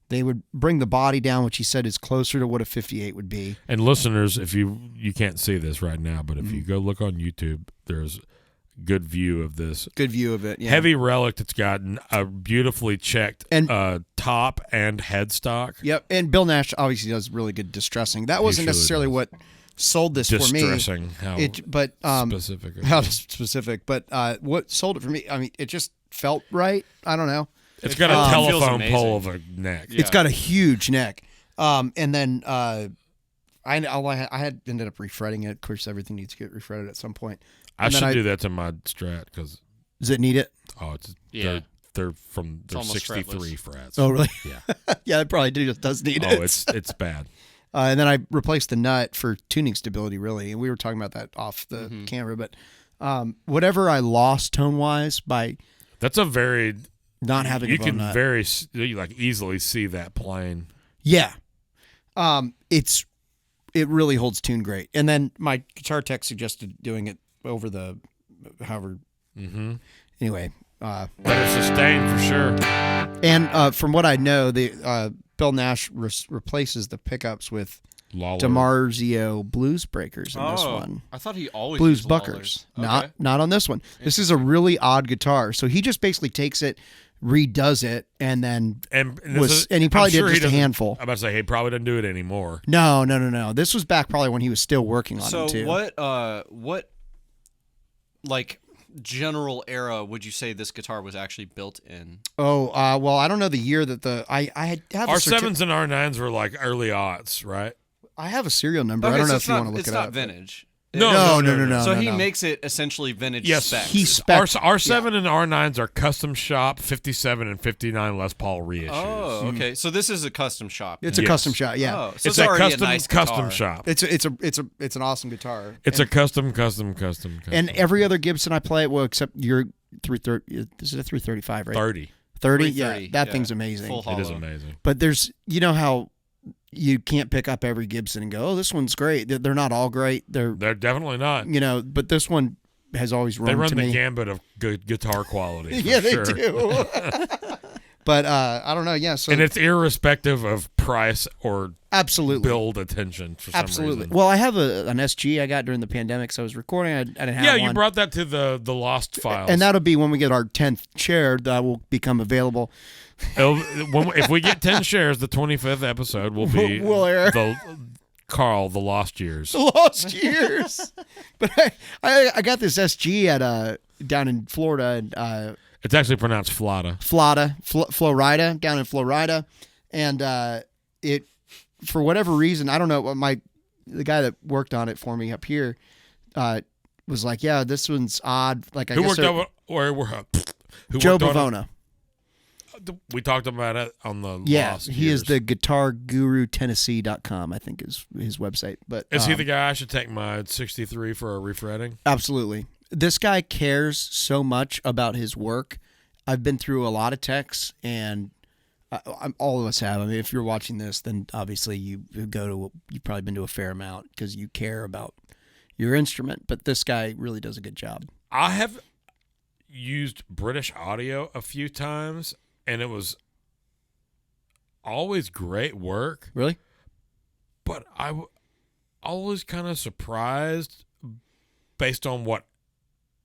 they would bring the body down, which he said is closer to what a 58 would be. And listeners, if you can't see this right now, but if Mm-hmm. you go look on YouTube, there's good view of this. Good view of it. Yeah. Heavy relic that's got a beautifully checked And- top and headstock. Yep. And Bill Nash obviously does really good distressing. That wasn't surely necessarily does. what sold this for me. Distressing. How specific. it How is. specific, but what sold it for me? I mean, it just felt right. I don't know. It's got a feels telephone amazing. pole of a neck. Yeah. It's got a huge neck. And then I had ended up refretting it. Of course, everything needs to get refretted at some point. I And then should do that to my Strat because Does it need it? Yeah. they're almost 63 frets. Oh, really? Yeah. Yeah, it probably does need Oh, it. it's bad. And then I replaced the nut for tuning stability, really. And we were talking about that off the Mm-hmm. camera. But whatever I lost tone-wise by That's a very not having you a bone can nut. very you like easily see that plane. Yeah. It really holds tune great. And then my guitar tech suggested doing it over the however. Mm-hmm. Anyway, Better sustain for sure. and from what I know, the Bill Nash replaces the pickups with Lawler. DiMarzio blues breakers in this one. I thought he always Blues used buckers. Lawlers. Okay. Not on this one. This is a really odd guitar. So he just basically takes it, redoes it, and then and he probably I'm sure did just a doesn't- handful. I'm about to say he probably doesn't do it anymore. No. This was back probably when he was still working on So it too. what like general era would you say this guitar was actually built in? Oh, well, I don't know the year that I have a R7s and R9s were like early aughts, right? I have a serial number. Okay, I don't so know it's if you not, want to look it's it not up. vintage. No. So he makes it essentially vintage Yes, specs. He specs. R7 and R9s are custom shop 57 and 59 Les Paul reissues. Oh, okay. So this is a custom shop. It's a Yes. custom shot. Yeah. Oh, so It's it's a already custom a nice custom guitar. shop. It's an awesome guitar. It's a custom. And every other Gibson I play, well, except your 330. This is a 335, right? 30. 30. 330, Yeah, that yeah. thing's amazing. Full hollow. It is amazing. But there's, you know how you can't pick up every Gibson and go, oh, this one's great. They're not all great. They're definitely not. but this one has always run They run to the me. gambit of good guitar quality. Yeah, for they sure. do. But I don't know. Yeah, so And it's irrespective of price or absolutely. build attention for some Absolutely. reason. Well, I have an SG I got during the pandemic, so I was recording. I didn't have Yeah, one. you brought that to the Lost Files. And that'll be when we get our 10th chair that will become available. If we get 10 shares, the 25th episode will be We'll air. the Lost Years. Lost years. But I got this SG at down in Florida, and It's actually pronounced Flada. Florida, down in Florida, and it, for whatever reason, I don't know, the guy that worked on it for me up here was like, yeah, this one's odd. Like, I Who guess worked on who Joe worked on Bavona. it? We talked about it on the Yeah, Lost he Years. is the guitargurutennessee.com, I think is his website. But Is he the guy I should take my 63 for a refretting? Absolutely. This guy cares so much about his work. I've been through a lot of techs, and all of us have. I mean, if you're watching this, then obviously you've probably been to a fair amount because you care about your instrument. But this guy really does a good job. I have used British Audio a few times, and it was always great work. Really? But I always kind of surprised based on what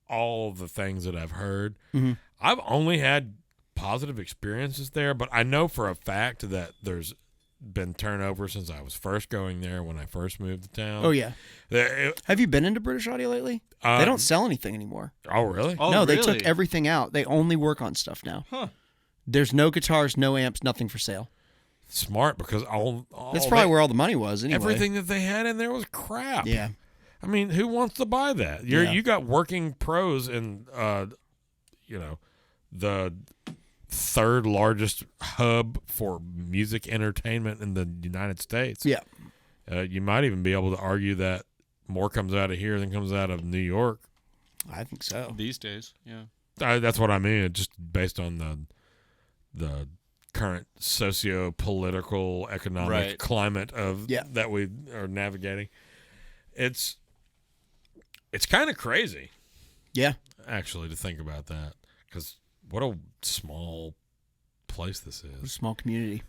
all the things that I've heard. Mm-hmm. I've only had positive experiences there, but I know for a fact that there's been turnover since I was first going there when I first moved to town. Oh, yeah. Have you been into British Audio lately? They don't sell anything anymore. Oh, really? Oh, no, they really? took everything out. They only work on stuff now. Huh. There's no guitars, no amps, nothing for sale. Smart, because all That's probably where all the money was anyway. everything that they had in there was crap. Yeah. I mean, who wants to buy that? You got working pros in, the third largest hub for music entertainment in the United States. Yeah. You might even be able to argue that more comes out of here than comes out of New York. I think so. These days, yeah. That's what I mean. Just based on the current socio-political, economic Right. climate of that we are navigating. It's kind of crazy. Yeah. Actually, to think about that, because what a small place this It's a is. small community.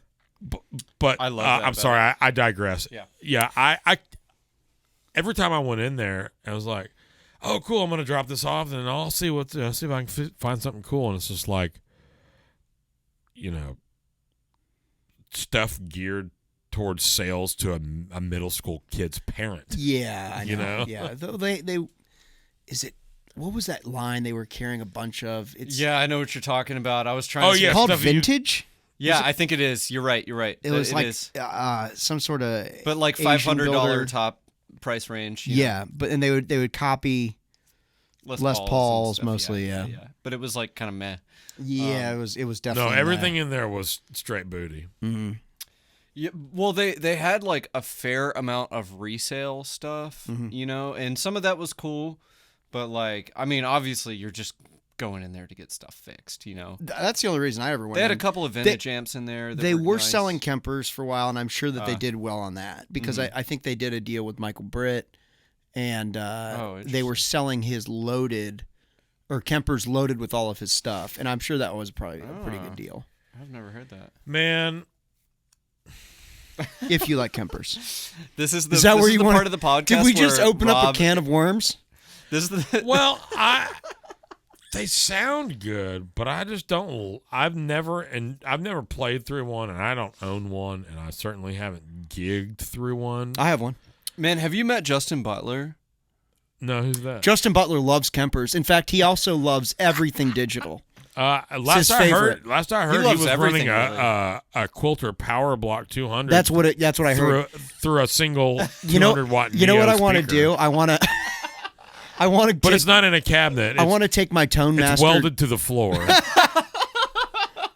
But I love that I'm better. sorry, I digress. Yeah. I every time I went in there, I was like, "Oh, cool! I'm gonna drop this off, and I'll see see if I can find something cool." And it's just like, stuff geared towards sales to a middle school kid's parent. Yeah, I know. You know? Yeah. What was that line they were carrying a bunch of? It's Yeah, I know what you're talking about. I was trying Oh, to yeah. called stuff you- vintage. Yeah, I think it is. You're right. It was like is. some sort of But like Asian $500 builder. top price range. Yeah, but and they would copy. Les Pauls and stuff. mostly, yeah. But it was like kind of meh. Yeah, it was definitely No, everything in there was straight booty. Mm-hmm. Yeah, well, they had like a fair amount of resale stuff, Mm-hmm. and some of that was cool, but like, I mean, obviously you're just going in there to get stuff fixed, That's the only reason I ever went. They had a in. couple of vintage amps in there. That They were nice. selling Kempers for a while, and I'm sure that they did well on that because I think they did a deal with Michael Britt, and they were selling his loaded, or Kempers loaded with all of his stuff, and I'm sure that was probably a pretty good deal. I've never heard that. Man, If you like Kempers, This is is that where you want part of the podcast? Did we just where open up a Rob- can of worms? This is the well, they sound good, but I just don't. I've never played through one, and I don't own one, and I certainly haven't gigged through one. I have one. Man, have you met Justin Butler? No, who's that? Justin Butler loves Kempers. In fact, he also loves everything digital. Last his I favorite. heard, he loves was everything, running a Quilter Power Block 200. That's what I heard. through a single 200 You know, watt. you know what I Neo want to speaker. do? I want to I want to, but it's not in a cabinet. I want to take my Tonemaster. It's welded to the floor.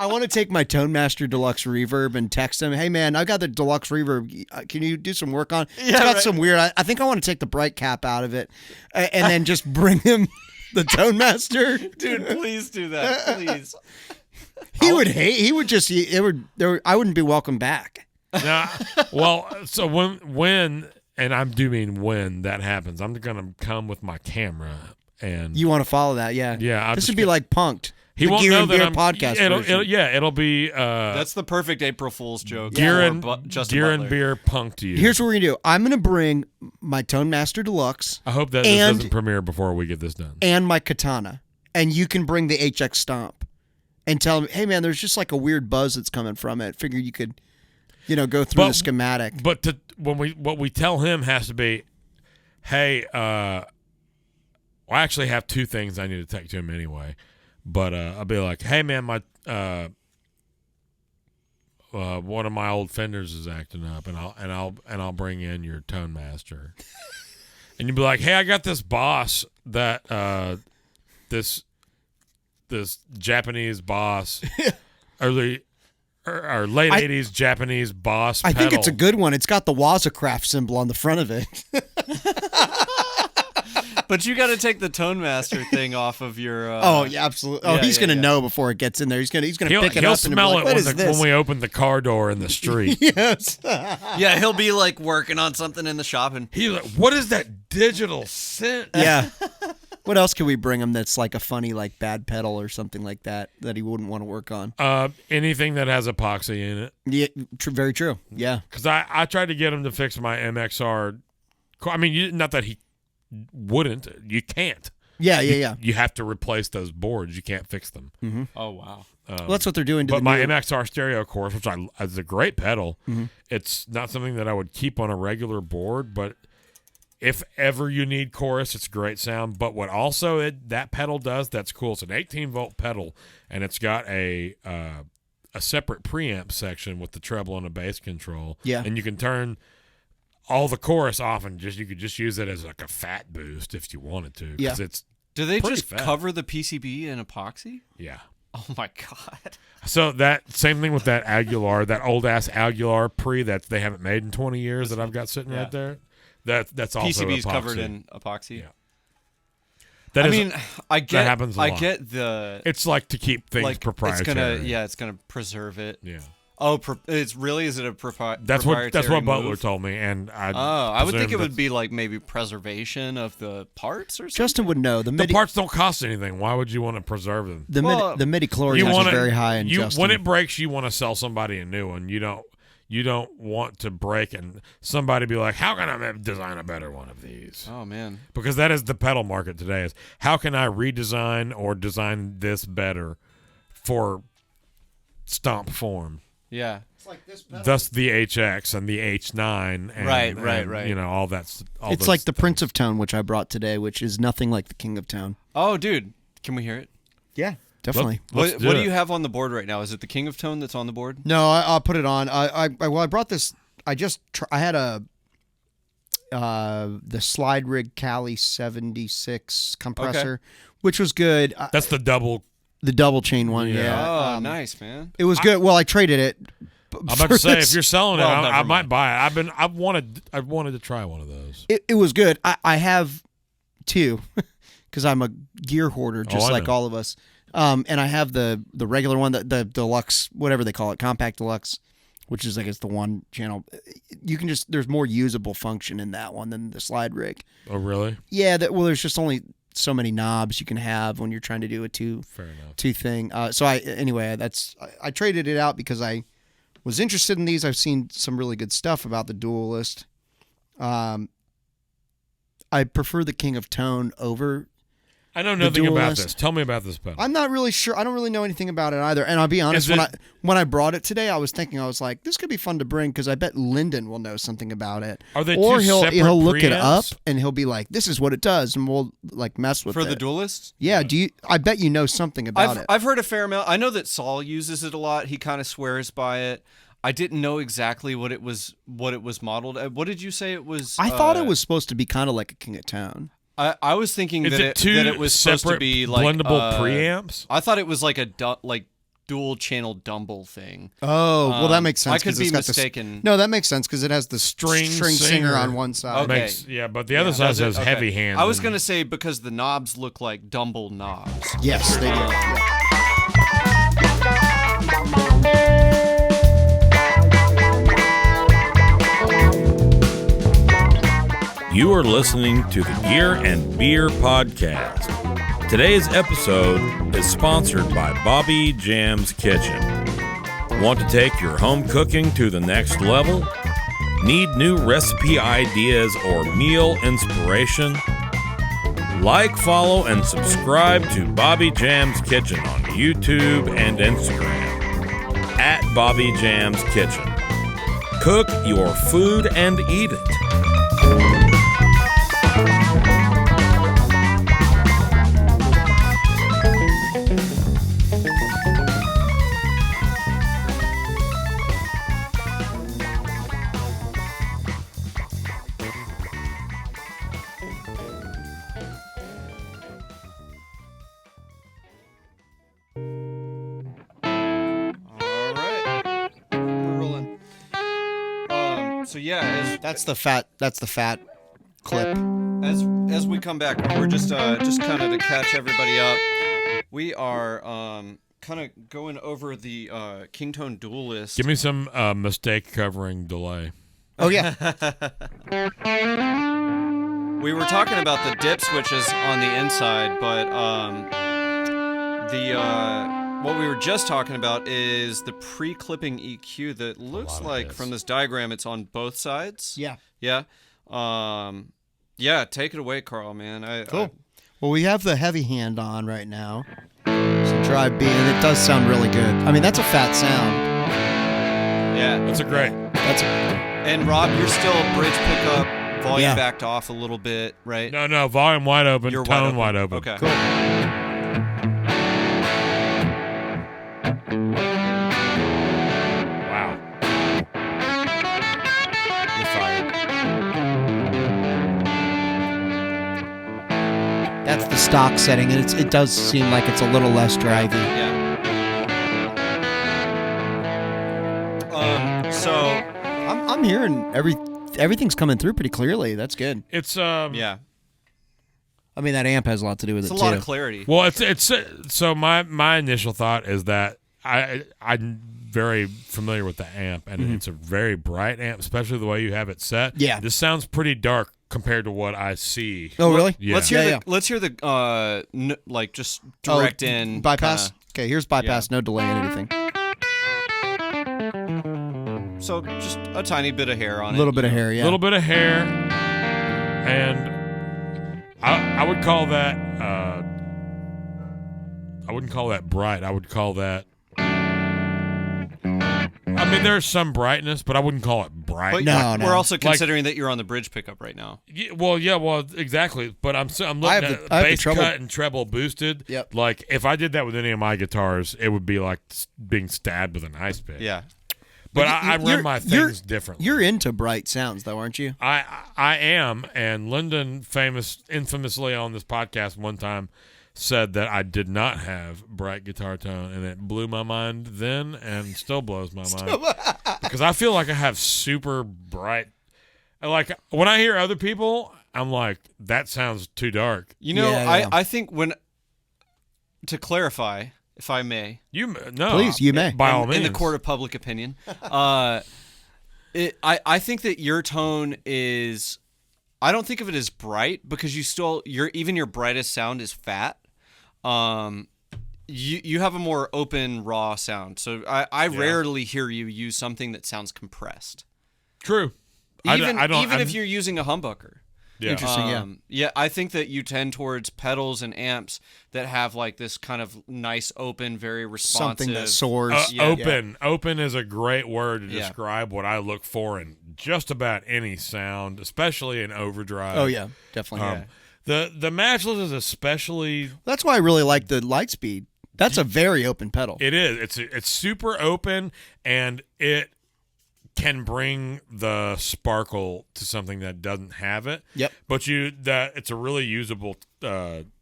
I want to take my Tonemaster Deluxe Reverb and text him, hey man, I got the Deluxe Reverb. Can you do some work on it? It's got some weird, I think I want to take the bright cap out of it and then just bring him the Tonemaster. Dude, please do that, please. He would just, I wouldn't be welcome back. Nah, well, so when, and I do mean when that happens, I'm going to come with my camera and. You want to follow that, yeah. Yeah. This would be like Punked. He won't Gear know and that Beer I'm podcast version. It'll be that's the perfect April Fool's joke. Gear and Butler. Beer punked you. Here's what we're gonna do. I'm gonna bring my Tonemaster Deluxe. I hope that this doesn't premiere before we get this done. And my Katana, and you can bring the HX Stomp, and tell them, hey man, there's just like a weird buzz that's coming from it. Figure you could, go through the schematic. But what we tell him has to be, hey, I actually have two things I need to take to him anyway. But I'll be like, hey man, my one of my old Fenders is acting up, and I'll bring in your Tonemaster, and you'll be like, hey, I got this Boss that this Japanese Boss, or late '80s Japanese Boss. I think pedal. it's a good one. It's got the Wazacraft symbol on the front of it. But you got to take the Tonemaster thing off of your. Oh yeah, absolutely. Oh, he's gonna know before it gets in there. He's gonna pick it up. He'll smell and be like, it when we open the car door in the street. Yes. Yeah, he'll be like working on something in the shop, and he's like, "What is that digital synth?" Yeah. What else can we bring him that's like a funny like bad pedal or something like that he wouldn't want to work on? Anything that has epoxy in it. Yeah, very true. Yeah. Because I tried to get him to fix my MXR. I mean, not that he wouldn't. You can't. Yeah. You have to replace those boards. You can't fix them. Mm-hmm. Oh wow. Well, that's what they're doing. But my Mxr Stereo Cores, which is a great pedal, it's not something that I would keep on a regular board. But if ever you need chorus, it's a great sound. But what also that pedal does that's cool. It's an 18-volt pedal, and it's got a separate preamp section with the treble and a bass control. Yeah, and you can turn all the chorus off, and you could just use it as like a fat boost if you wanted to. Yeah. Do they just fat. cover the PCB in epoxy? Yeah. Oh my god. So that same thing with that Aguilar, that old ass Aguilar that they haven't made in 20 years that I've got sitting right there. That's also PCB's epoxy. covered in epoxy. Yeah. I get. That happens a lot. I get the. It's like to keep things proprietary. It's gonna preserve it. Yeah. Oh, is it a proprietary? That's what Butler move? told me, and I would think it would be like maybe preservation of the parts or something. Justin would know. The parts don't cost anything. Why would you want to preserve them? The midichlorians are very high in Justin. When it breaks, you want to sell somebody a new one. You don't want to break and somebody be like, how can I design a better one of these? Oh man, because that is the pedal market today. Is how can I redesign or design this better for stomp form? Yeah. It's like this pedal. Thus the HX and the H9 and right. You know, all that's all it's like the Prince of Tone, which I brought today, which is nothing like the King of Tone. Oh, dude. Can we hear it? Yeah, definitely. What do you have on the board right now? Is it the King of Tone that's on the board? No, I'll put it on. I brought this. I had the Slide Rig Cali 76 compressor, which was good. That's the double chain one. Yeah. Oh, nice, man. It was good. Well, I traded it. I'm about to say, if you're selling it, I never might buy it. I've wanted to try one of those. It was good. I have two because I'm a gear hoarder, just like all of us. And I have the regular one, the deluxe, whatever they call it, compact deluxe, which is I guess the one channel. You can there's more usable function in that one than the Slide Rig. Oh, really? Yeah. There's just only so many knobs you can have when you're trying to do a two thing. So I traded it out because I was interested in these. I've seen some really good stuff about the Duelist. I prefer the King of Tone over. I know nothing about this. Tell me about this pedal. I'm not really sure. I don't really know anything about it either. And I'll be honest, when I brought it today, I was like, this could be fun to bring because I bet Lyndon will know something about it. Are they or two he'll separate look preamps? it up and he'll be like, this is what it does, and we'll like mess with it. For the Duelist? Yeah. I bet you know something about it. I've heard a fair amount. I know that Saul uses it a lot. He kind of swears by it. I didn't know exactly what it was modeled. What did you say it was? I thought it was supposed to be kind of like a King of Tone. I was thinking Is that it two that it was supposed to separate be like blendable preamps? I thought it was like a dual channel Dumble thing. Oh, well, that makes sense. I could 'cause be it's got the mistaken. no, that makes sense because it has the String singer singer. on one side. Okay. But the other side says Okay. heavy hand. I was gonna say because the knobs look like Dumble knobs. Yes, they do. Yeah. You are listening to the Gear and Beer Podcast. Today's episode is sponsored by Bobby Jam's Kitchen. Want to take your home cooking to the next level? Need new recipe ideas or meal inspiration? Like, follow, and subscribe to Bobby Jam's Kitchen on YouTube and Instagram at Bobby Jam's Kitchen. Cook your food and eat it. All right, we're rolling. So yeah, That's the fat clip. as we come back, we're just kind of to catch everybody up. We are kind of going over the Kingtone Duelist. Give me some mistake covering delay. Oh yeah. We were talking about the dip switches on the inside, but what we were just talking about is the pre-clipping EQ that looks like from this diagram it's on both sides. Yeah. Yeah. Yeah, take it away, Carl, man. Cool. Well, we have the heavy hand on right now. So try B, and it does sound really good. I mean, that's a fat sound. Yeah. That's a great. And Rob, you're still bridge pickup, volume Yeah. backed off a little bit, right? No, volume wide open, You're tone wide open. Okay. Cool. Wow. You're fired. That's the stock setting, and it does seem like it's a little less drivey. Yeah. So I'm hearing everything's coming through pretty clearly. That's good. It's yeah, I mean, that amp has a lot to do with it's it a too. lot of clarity. Well, it's so my initial thought is that I'm very familiar with the amp, and it's a very bright amp, especially the way you have it set. Yeah. This sounds pretty dark compared to what I see. Oh, really? Yeah. Let's hear Yeah, let's hear the like just direct in bypass. kinda- Okay, here's bypass. No delay in anything. So just a tiny bit of hair on A it. little bit of hair. Yeah. A little bit of hair, and I would call that I wouldn't call that bright. I would call that. I mean, there's some brightness, but I wouldn't call it bright. But No, no. we're also considering that you're on the bridge pickup right now. Well, exactly. But I'm looking I have at the bass treble. cut and treble boosted. Yep. Like if I did that with any of my guitars, it would be like being stabbed with an ice pick. Yeah. But you- I you're- run my you're- things differently. You're into bright sounds, though, aren't you? I am, and Lyndon infamously on this podcast one time said that I did not have bright guitar tone, and it blew my mind then, and still blows my mind because I feel like I have super bright. Like when I hear other people, I'm like, that sounds too dark. You know, Yeah. I think to clarify, if I may, Please, you may. by all means. in the court of public opinion, I think that your tone is. I don't think of it as bright because even your brightest sound is fat. You have a more open, raw sound. So I rarely hear you use something that sounds compressed. True. Even I don't. if you're using a humbucker. Yeah. Interesting. Yeah, I think that you tend towards pedals and amps that have like this kind of nice, open, very responsive. Something that soars. Open is a great word to Yeah. describe what I look for in just about any sound, especially in overdrive. Oh yeah, definitely. The Matchless is especially. That's why I really like the Lightspeed. That's a very open pedal. It is. It's super open, and it can bring the sparkle to something that doesn't have it. Yep. But it's a really usable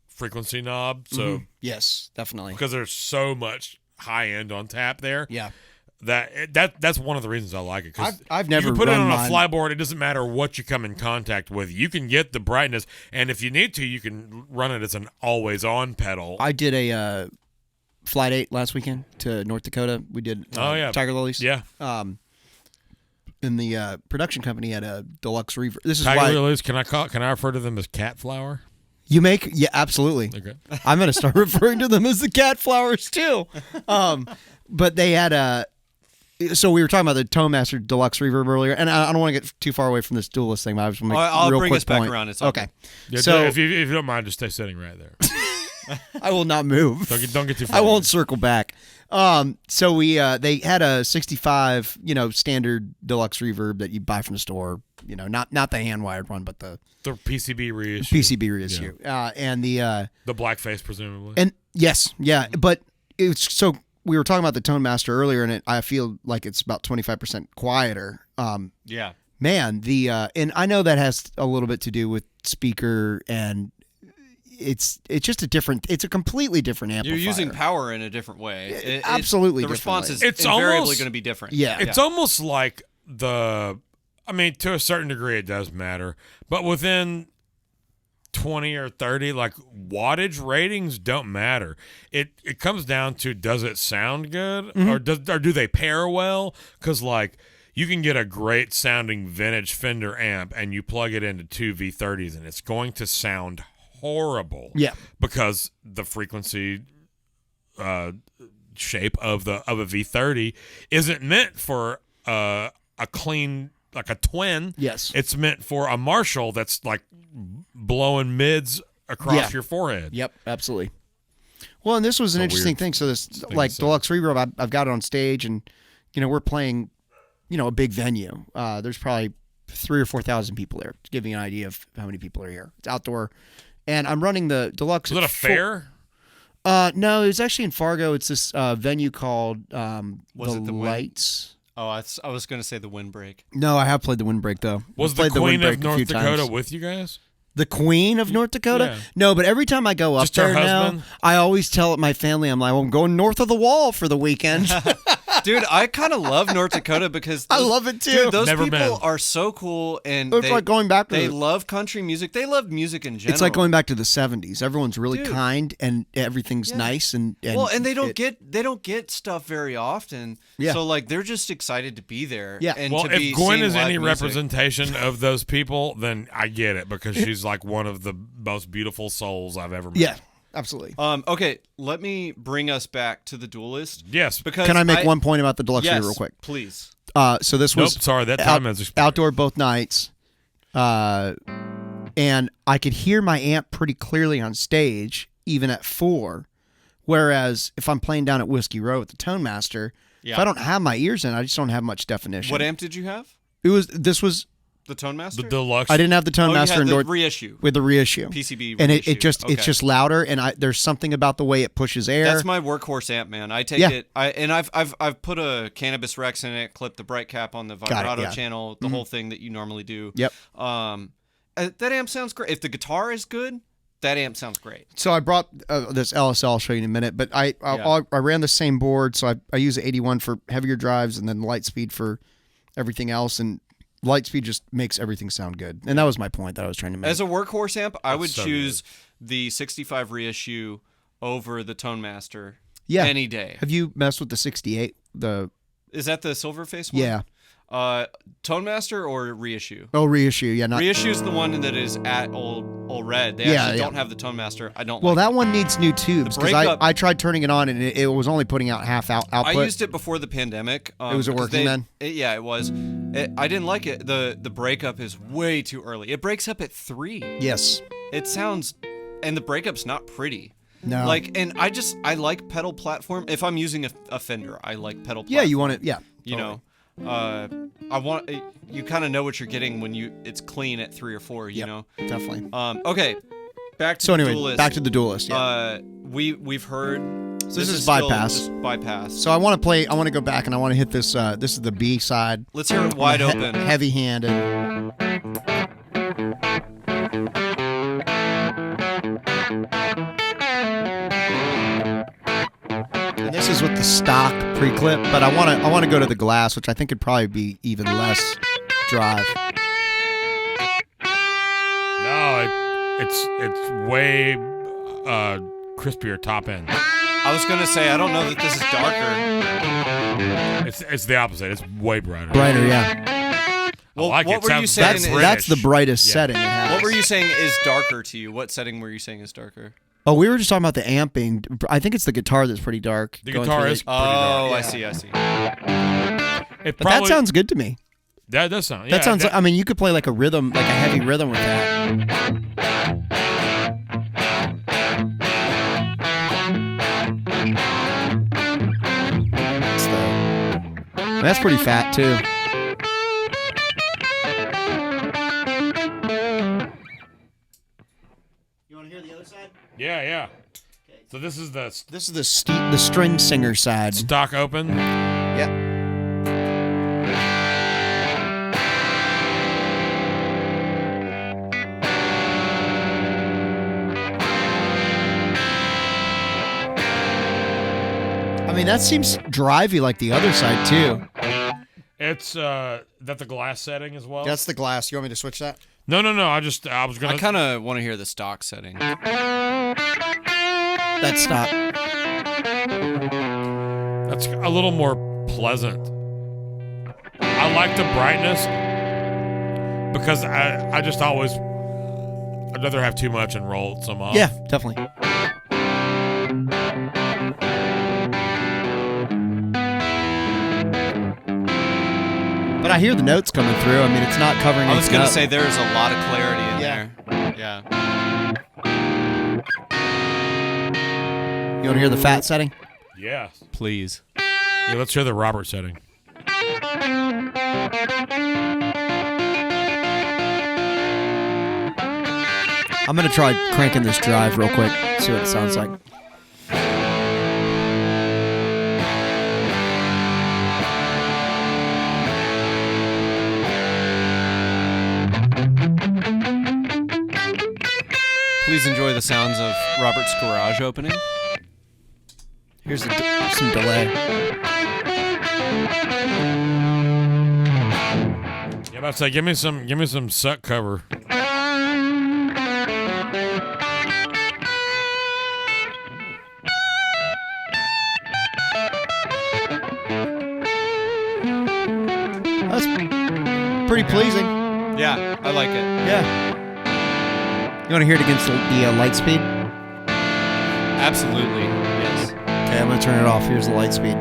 frequency knob. So yes, definitely. because there's so much high end on tap there. Yeah. That's one of the reasons I like it. Because I've never you can put it run on mine. a flyboard. It doesn't matter what you come in contact with. You can get the brightness, and if you need to, you can run it as an always on pedal. I did a flight 8 last weekend to North Dakota. We did Tigerlilies. Yeah. And the production company had a deluxe reverb. This is Tigerlilies. Can I refer to them as cat flower? You make, yeah, absolutely. Okay. I'm going to start referring to them as the cat flowers too. But they had so we were talking about the Tonemaster deluxe reverb earlier, and I don't want to get too far away from this Duelist thing, but I just want to make I'll a real bring quick us back point. around. It's okay. Yeah, So if you don't mind, just stay sitting right there. I will not move. Don't get too far. I won't circle back. So we they had a 65, standard deluxe reverb that you buy from the store. Not the hand wired one, but the PCB reissue. PCB reissue. And the blackface, presumably. and yes, yeah, but it's so we were talking about the Tonemaster earlier, and I feel like it's about 25% quieter. Yeah. Man, and I know that has a little bit to do with speaker, and it's just it's a completely different amplifier. You're using power in a different way. Absolutely The response is It's invariably almost- going to be different. Yeah. It's almost like to a certain degree it does matter, but within 20 or 30, like wattage ratings don't matter. It comes down to, does it sound good or do they pair well? Because like you can get a great sounding vintage Fender amp and you plug it into two V30s and it's going to sound horrible. Yeah. Because the frequency shape of a V30 isn't meant for a clean, like a twin. Yes. It's meant for a Marshall that's like blowing mids across your forehead. Yep, absolutely. Well, and this was an interesting thing. So this like deluxe reverb, I've got it on stage, and we're playing, a big venue. There's probably 3,000 or 4,000 people there, to give you an idea of how many people are here. It's outdoor, and I'm running the deluxe. Is it a fair? No, it was actually in Fargo. It's this venue called Was it the Lights. Oh, I was going to say the Windbreak. No, I have played the Windbreak though. Was I've the played Queen Windbreak of a North few Dakota times. with you guys? The Queen of North Dakota? Yeah. No, but every time I go up Just her there now, husband? I always tell my family, I'm like, well, I'm going north of the wall for the weekend. Dude, I kind of love North Dakota because I love it too. Dude, those Never people been. are so cool, and It's like going back to they the- love country music. They love music in general. It's like going back to the 70s. Everyone's really Dude. kind and everything's nice and they don't get stuff very often. Yeah. So like they're just excited to be there. Yeah. And Well, to be if Gwen seeing is live any music. representation of those people, then I get it, because she's like one of the most beautiful souls I've ever met. Yeah, absolutely. Okay, let me bring us back to the Duelist. Yes. Because Can I make one point about the deluxe yes, real quick? Please. So this Nope, was sorry, that time has expired. outdoor both nights. And I could hear my amp pretty clearly on stage, even at 4. Whereas if I'm playing down at Whiskey Row with the Tonemaster, if I don't have my ears in, I just don't have much definition. What amp did you have? This was The Tonemaster? The deluxe. I didn't have the Oh, you Tonemaster had the endorsed reissue. with the reissue. PCB and reissue. it's Okay. just louder, and there's something about the way it pushes air. That's my workhorse amp, man. I take it. I've put a Cannabis Rex in it, clipped the bright cap on the vibrato yeah. channel, the whole thing that you normally do. Yep. That amp sounds great. If the guitar is good, that amp sounds great. So I brought this LSL. I'll show you in a minute, but I ran the same board. So I use 81 for heavier drives, and then Lightspeed for everything else. And Lightspeed just makes everything sound good. And that was my point that I was trying to make. As a workhorse amp, I would so choose the 65 reissue over the Tonemaster Yeah. any day. Have you messed with the 68? Is that the silver face one? Yeah. Tonemaster or reissue? Oh, reissue. Yeah. Not. Reissue is the one that is at Old Red. They Yeah, actually yeah. don't have the Tonemaster. I don't Well, like that one needs new tubes because breakup- I tried turning it on and it was only putting out half output. I used it before the pandemic. Was it because working then? Yeah, it was. I didn't like it. The breakup is way too early. It breaks up at 3. Yes. It sounds, and the breakup's not pretty. No. And I like pedal platform. If I'm using a Fender, I like pedal platform. Yeah, you want it. Yeah. You know, you kind of know what you're getting when it's clean at 3 or 4. You Yep, know. Definitely. Okay. Back to So the anyway, Duelist. back to the Duelist. Yeah. We've heard So this is still bypass. just bypass. So I want to go back and I want to hit this. This is the B side. Let's hear it wide open. Heavy-handed. And this is with the stock pre-clip, but I want to go to the glass, which I think could probably be even less drive. No, it's way crispier top end. I was gonna say I don't know that this is darker. It's the opposite. It's way brighter. Brighter, yeah. I like what it. were you Sounds saying? British. That's the brightest Yeah. setting it has. What were you saying is darker to you? What setting were you saying is darker? Oh, we were just talking about the amping. I think it's the guitar that's pretty dark. The going guitar through is the- pretty dark. Oh, I see. It But probably, that sounds good to me. That does sound. That sounds. I mean, you could play like a rhythm, like a heavy rhythm with that. That's pretty fat too. You want to hear the other side? Yeah. So this is the This is the string singer side. stock open. Yep. I mean, that seems drivey like the other side too. It's that the glass setting as well. That's the glass. You want me to switch that? No. I was gonna. I kind of want to hear the stock setting. That's stop. That's a little more pleasant. I like the brightness because I just always I'd rather have too much and roll some off. Yeah, definitely. But I hear the notes coming through. I mean, it's not covering. I was going to say there's a lot of clarity in there. Yeah. You want to hear the fat setting? Yeah. Please. Yeah. Let's hear the Robert setting. I'm going to try cranking this drive real quick, see what it sounds like. Please enjoy the sounds of Robert's garage opening. Here's some delay. Yeah, about to say, give me some suck cover. That's pretty pleasing. Yeah, I like it. Yeah. You want to hear it against the light speed? Absolutely. Yes. Okay, I'm going to turn it off. Here's the light speed.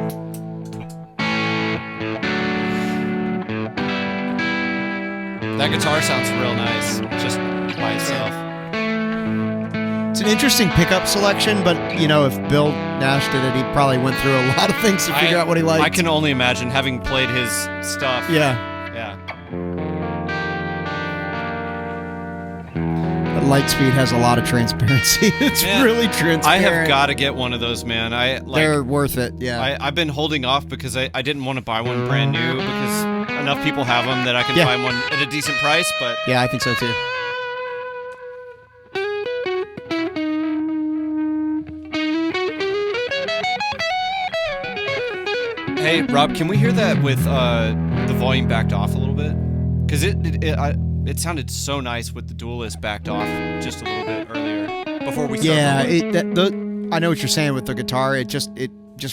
That guitar sounds real nice, just by itself. It's an interesting pickup selection, but, you know, if Bill Nash did it, he probably went through a lot of things to figure out what he liked. I can only imagine having played his stuff. Yeah. Yeah. That light speed has a lot of transparency. It's Man, really transparent. I have got to get one of those, man. They're worth it, yeah. I've been holding off because I didn't want to buy one brand new because enough people have them that I can find one at a decent price, but Yeah, I think so too. hey, Rob, can we hear that with the volume backed off a little bit? Because it sounded so nice with the Duelist backed off just a little bit earlier before we started. Yeah, I know what you're saying with the guitar. It just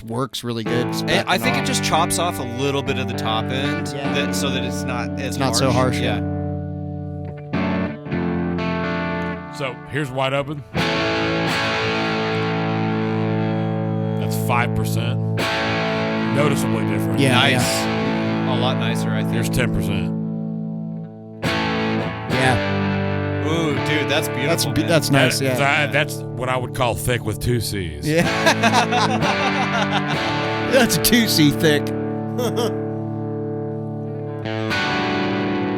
works really good. I think it just chops off a little bit of the top end, so that it's not as not so harsh. Yeah. So here's wide open. That's 5%. Noticeably different. Yeah, Nice. yeah. A lot nicer, I think. Here's 10%. Yeah. Ooh, dude, that's beautiful. That's nice. Yeah. That's what I would call thick with 2 C's. Yeah. That's a 2C thick.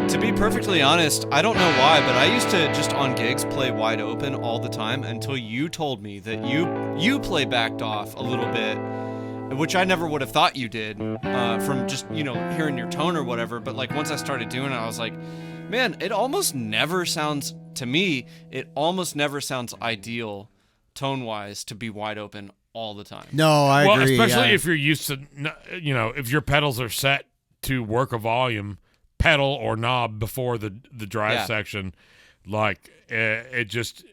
To To be perfectly honest, I don't know why, but I used to just on gigs play wide open all the time until you told me that you play backed off a little bit, which I never would have thought you did from just, hearing your tone or whatever. But like once I started doing it, I was like, man, it almost never sounds, to me, ideal tone-wise to be wide open all the time. No, I agree. Especially if you're used to, if your pedals are set to work a volume pedal or knob before the drive section, like it just,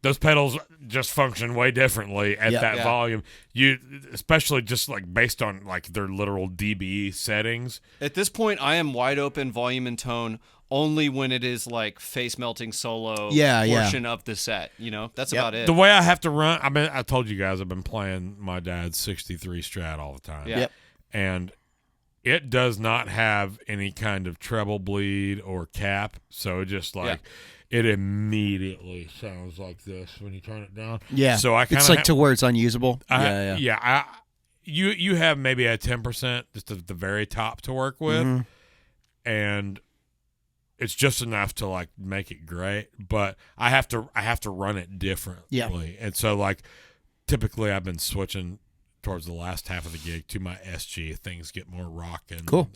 those pedals just function way differently at that volume. You, especially just like based on like their literal dB settings. At this point, I am wide open volume and tone only when it is like face melting solo portion of the set. That's about it. The way I have to run, I told you guys I've been playing my dad's 63 Strat all the time. Yeah. And it does not have any kind of treble bleed or cap, so it just it immediately sounds like this when you turn it down. Yeah, so it's like to where it's unusable. You have maybe a 10% just at the very top to work with, and it's just enough to like make it great. But I have to run it differently, and so like typically I've been switching towards the last half of the gig to my SG. Things get more rockin'. Cool.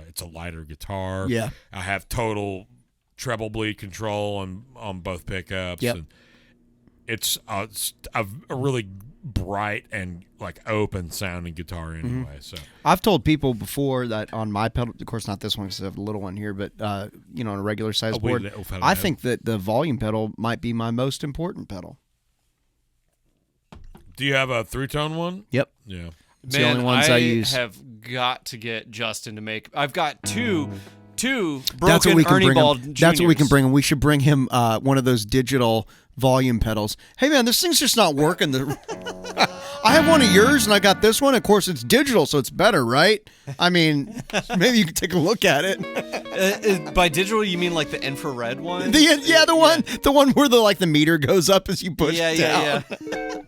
It's a lighter guitar. Yeah. I have total treble bleed control on both pickups. Yep. And it's a really bright and like open sounding guitar anyway. So I've told people before that on my pedal, of course not this one because I have a little one here, but on a regular size board, I think that the volume pedal might be my most important pedal. Do you have a three-tone one? Yep. Yeah. It's the only ones I use. have got to get Justin to make. I've got two broken That's what we can Ernie bring Ball him. That's what we can Juniors. bring him. We should bring him one of those digital volume pedals. Hey man, this thing's just not working. I have one of yours, and I got this one. Of course, it's digital, so it's better, right? I mean, maybe you can take a look at it. By digital, you mean like the infrared one? The one where the meter goes up as you push it down. Yeah.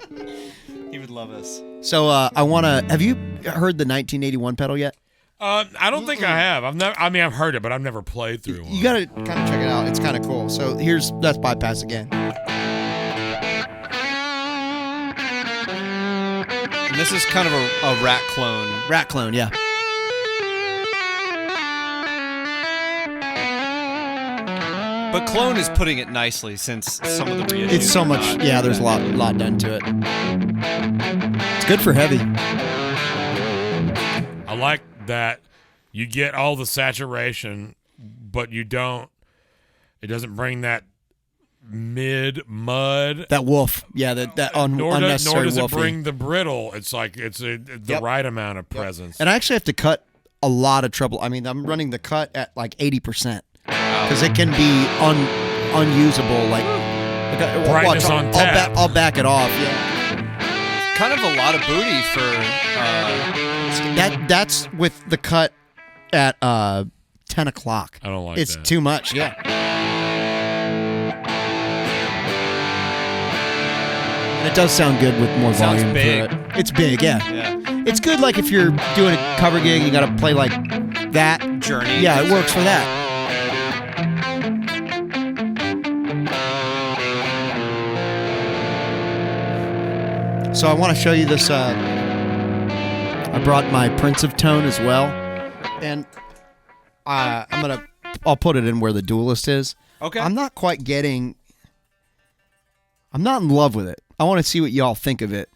He would love us. So I want to. Have you heard the 1981 pedal yet? I don't think I have. I've heard it, but I've never played through one. You got to kind of check it out. It's kind of cool. So that's bypass again. And this is kind of a rat clone. Rat clone, yeah. But clone is putting it nicely since some of the reissues. It's so much. Yeah, there's a lot done to it. It's good for heavy. I like that you get all the saturation, but you don't. It doesn't bring that mid mud. That woof. Yeah, that nor unnecessary does it woofing. bring the brittle. It's like it's the right amount of presence. And I actually have to cut a lot of treble. I mean, I'm running the cut at like 80%. Because it can be unusable. Brightness on tap. I'll back it off. Yeah. Kind of a lot of booty for. That's with the cut at 10 o'clock. I don't like it's that. Too much. Yeah. And it does sound good with more Sounds volume big. to it. It's big. Yeah. It's good. Like if you're doing a cover gig, you got to play like that. Journey. Yeah, it works for that. So I want to show you this. I brought my Prince of Tone as well, and I'll put it in where the Duelist is. Okay. I'm not in love with it. I want to see what y'all think of it.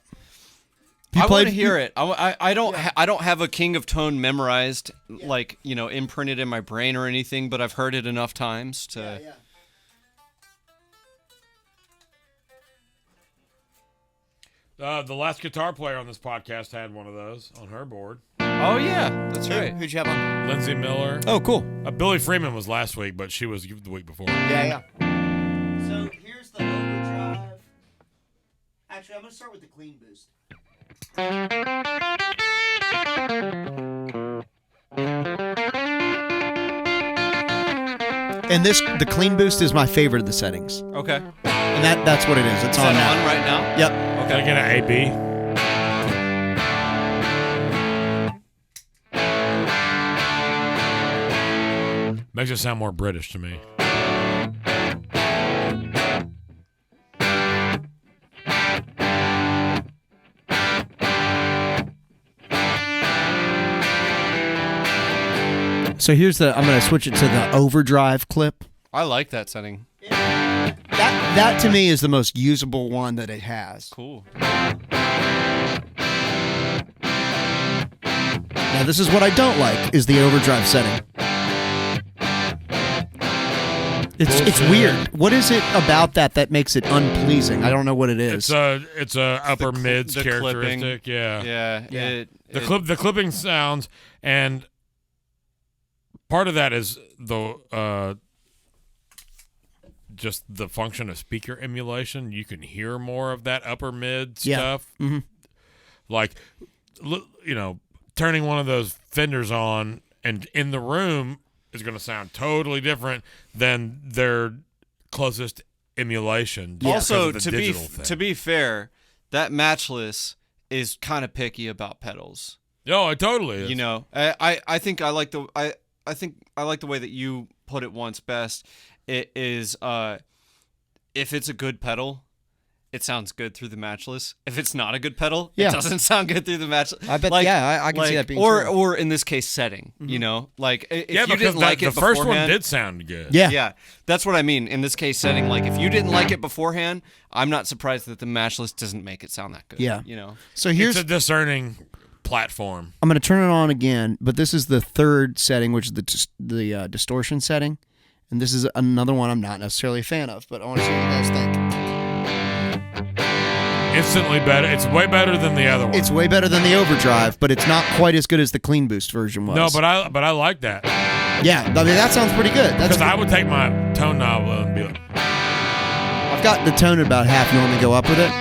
I want to hear it. I don't have a King of Tone memorized, imprinted in my brain or anything, but I've heard it enough times to. Yeah. The last guitar player on this podcast had one of those on her board. Oh yeah, that's right. Who'd you have on? Lindsay Miller. Oh, cool. Billy Freeman was last week, but she was the week before. Yeah. So here's the overdrive. Actually, I'm going to start with the clean boost. And the clean boost is my favorite of the settings. Okay. And that's what it is. It's Is on that now. on right now? Yep. Can I get an AB? Makes it sound more British to me. So I'm going to switch it to the overdrive clip. I like that setting. That to me is the most usable one that it has. Cool. Now this is what I don't like, is the overdrive setting. It's weird. What is it about that makes it unpleasing? I don't know what it is. It's a upper mids the characteristic. Clipping. Yeah. The clipping sounds, and part of that is the just the function of speaker emulation. You can hear more of that upper mid stuff. Mm-hmm. Like, turning one of those Fenders on and in the room is going to sound totally different than their closest emulation. Also, to be fair, that Matchless is kind of picky about pedals. No, it totally is. You know, I think I like the way that you put it once best. It is if it's a good pedal, it sounds good through the Matchless. If it's not a good pedal, it doesn't sound good through the Matchless. I bet. I can see that being true. Or in this case, setting. You know, like if you didn't like it the first one beforehand, did sound good. Yeah, that's what I mean. In this case, setting. Like if you didn't like it beforehand, I'm not surprised that the Matchless doesn't make it sound that good. Yeah, you know. So it's a discerning platform. I'm going to turn it on again, but this is the third setting, which is the distortion setting, and this is another one I'm not necessarily a fan of, but I want to see what you guys think. Instantly better. It's way better than the other one. It's way better than the overdrive, but it's not quite as good as the clean boost version was. No, but I like that. Yeah, I mean that sounds pretty good. Because I would take my tone knob and be like, I've got the tone at about half. You want me to go up with it?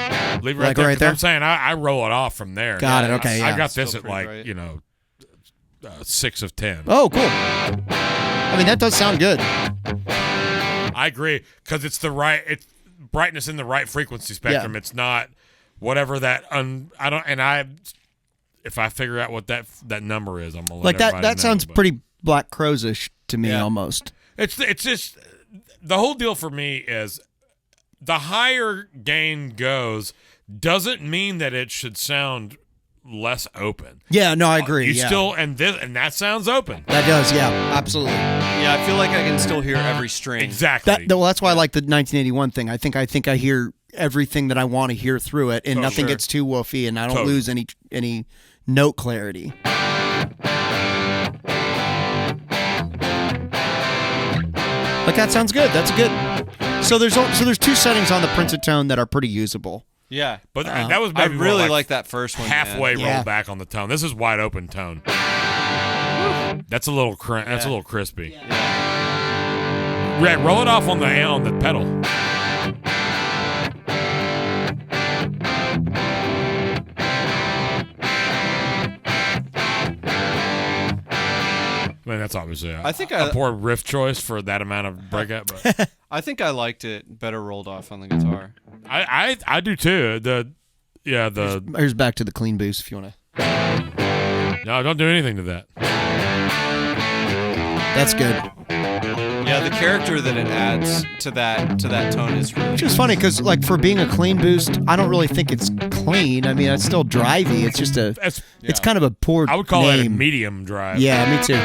Leave it right there. Right there? I'm saying I roll it off from there. Got it. Okay. I got this at like 6 of 10. Oh, cool. I mean that does sound good. I agree because it's brightness in the right frequency spectrum. Yeah. It's not whatever that if I figure out what that number is, I'm gonna let that know, sounds pretty Black Crows-ish to me almost. It's just the whole deal for me is the higher gain goes doesn't mean that it should sound less open. Yeah, no, I agree. You still and that sounds open. That does, yeah, absolutely. Yeah, I feel like I can still hear every string. Exactly. That's why I like the 1981 thing. I think I hear everything that I want to hear through it, and nothing gets too woofy, and I don't lose any note clarity. Like that sounds good. That's good. So there's two settings on the printed tone that are pretty usable. Yeah, but that was I maybe really like like that first one. Halfway rolled back on the tone. This is wide open tone. That's a little that's a little crispy. Yeah, roll it off on the pedal. I mean, that's obviously a poor riff choice for that amount of breakup. But I think I liked it better rolled off on the guitar. I do too. Here's back to the clean boost if you want to. No, don't do anything to that. That's good. Yeah, the character that it adds to that tone is really. Which is funny because, like, for being a clean boost, I don't really think it's clean. I mean, it's still drivey. It's just it's kind of a poor. I would call name. it a medium drive. Yeah, me too.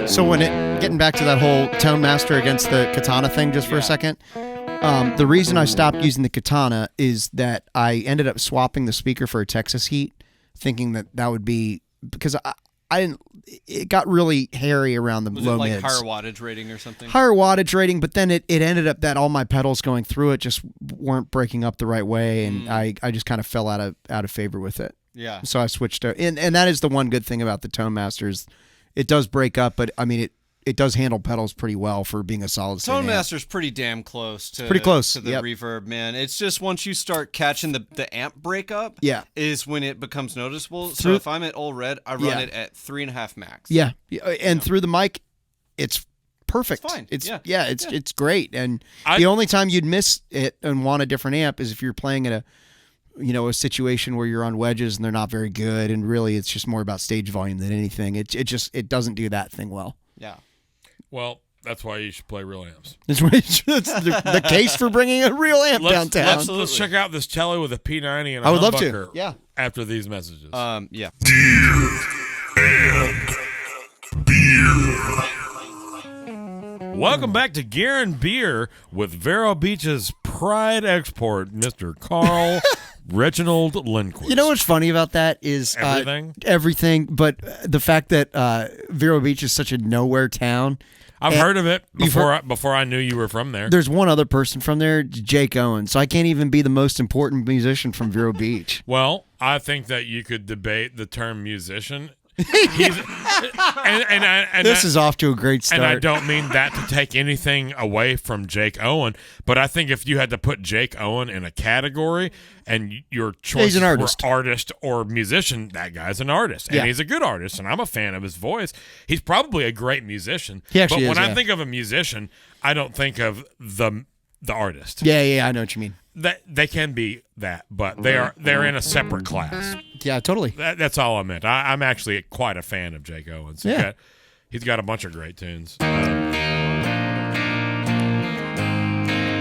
So getting back to that whole Tonemaster against the Katana thing just for a second, the reason I stopped using the Katana is that I ended up swapping the speaker for a Texas Heat, thinking that would be because I didn't. It got really hairy around the low mids. Higher wattage rating or something? Higher wattage rating, but then it ended up that all my pedals going through it just weren't breaking up the right way, and I just kind of fell out of favor with it. Yeah. So I switched to and that is the one good thing about the Tonemaster is it does break up, but I mean it does handle pedals pretty well for being a solid state amp. Tonemaster's pretty damn close to pretty close to the reverb, man. It's just once you start catching the amp breakup, is when it becomes noticeable. So if I'm at Old Red, I run it at 3.5 max. Yeah, and through the mic, it's perfect. It's fine. It's great. And the only time you'd miss it and want a different amp is if you're playing at a situation where you're on wedges and they're not very good, and really it's just more about stage volume than anything. It doesn't do that thing well. Yeah. Well, that's why you should play real amps. That's the case for bringing a real amp downtown. Let's check out this Tele with a P90 and a I would love to. humbucker Yeah. after these messages. Yeah. Welcome back to Gear and Beer with Vero Beach's pride export, Mr. Carl Reginald Lindquist. You know what's funny about that is everything, but the fact that Vero Beach is such a nowhere town. I've heard of it before I knew you were from there. There's one other person from there, Jake Owen, so I can't even be the most important musician from Vero Beach. Well, I think that you could debate the term musician. This is off to a great start. And I don't mean that to take anything away from Jake Owen, but I think if you had to put Jake Owen in a category and your choice were artist or musician, that guy's an artist. And he's a good artist, and I'm a fan of his voice. He's probably a great musician. He actually but when I think of a musician, I don't think of the artist. Yeah, I know what you mean. That they can be that, but they're in a separate class. Yeah, totally. That's all I meant. I'm actually quite a fan of Jake Owens. He's got a bunch of great tunes.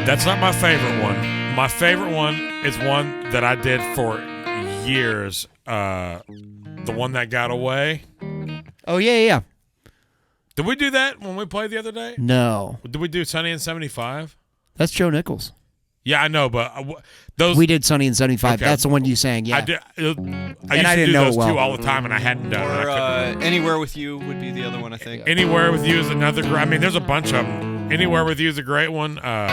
That's not my favorite one. My favorite one is one that I did for years. The one that got away. Oh, yeah. Did we do that when we played the other day? No. Did we do Sunny and 75? That's Joe Nichols. Yeah, I know, but those we did Sunny and 75. Okay. That's the one you sang. Yeah, I did. I used didn't to do know those it well. two all the time, and I hadn't done it. Or Anywhere With You would be the other one, I think. Anywhere With You is another. I mean, there's a bunch of them. Anywhere With You is a great one. There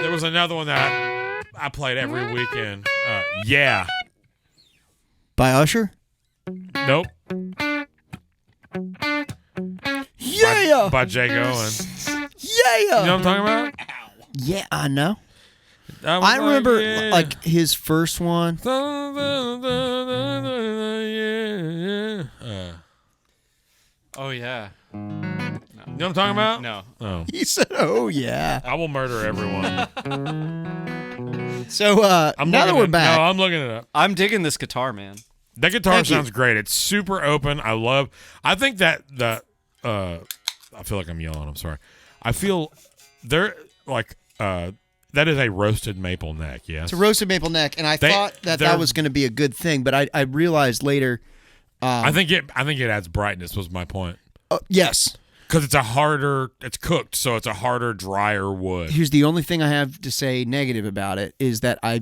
was another one that I played every weekend. Yeah. By Usher. Nope. Yeah. By Jake Owen. Yeah. You know what I'm talking about? Yeah, I know. I remember like his first one. Oh, yeah. You know what I'm talking about? No. Oh. He said, "Oh yeah." I will murder everyone. So now that we're back, No, I'm looking it up. I'm digging this guitar, man. That guitar sounds great. It's super open. I think that I feel like I'm yelling. I'm sorry. I feel they're like that is a roasted maple neck. Yes, it's a roasted maple neck, and I thought that was going to be a good thing, but I realized later. I think it adds brightness. Was my point. Yes, because it's cooked, so it's a harder, drier wood. Here's the only thing I have to say negative about it is that I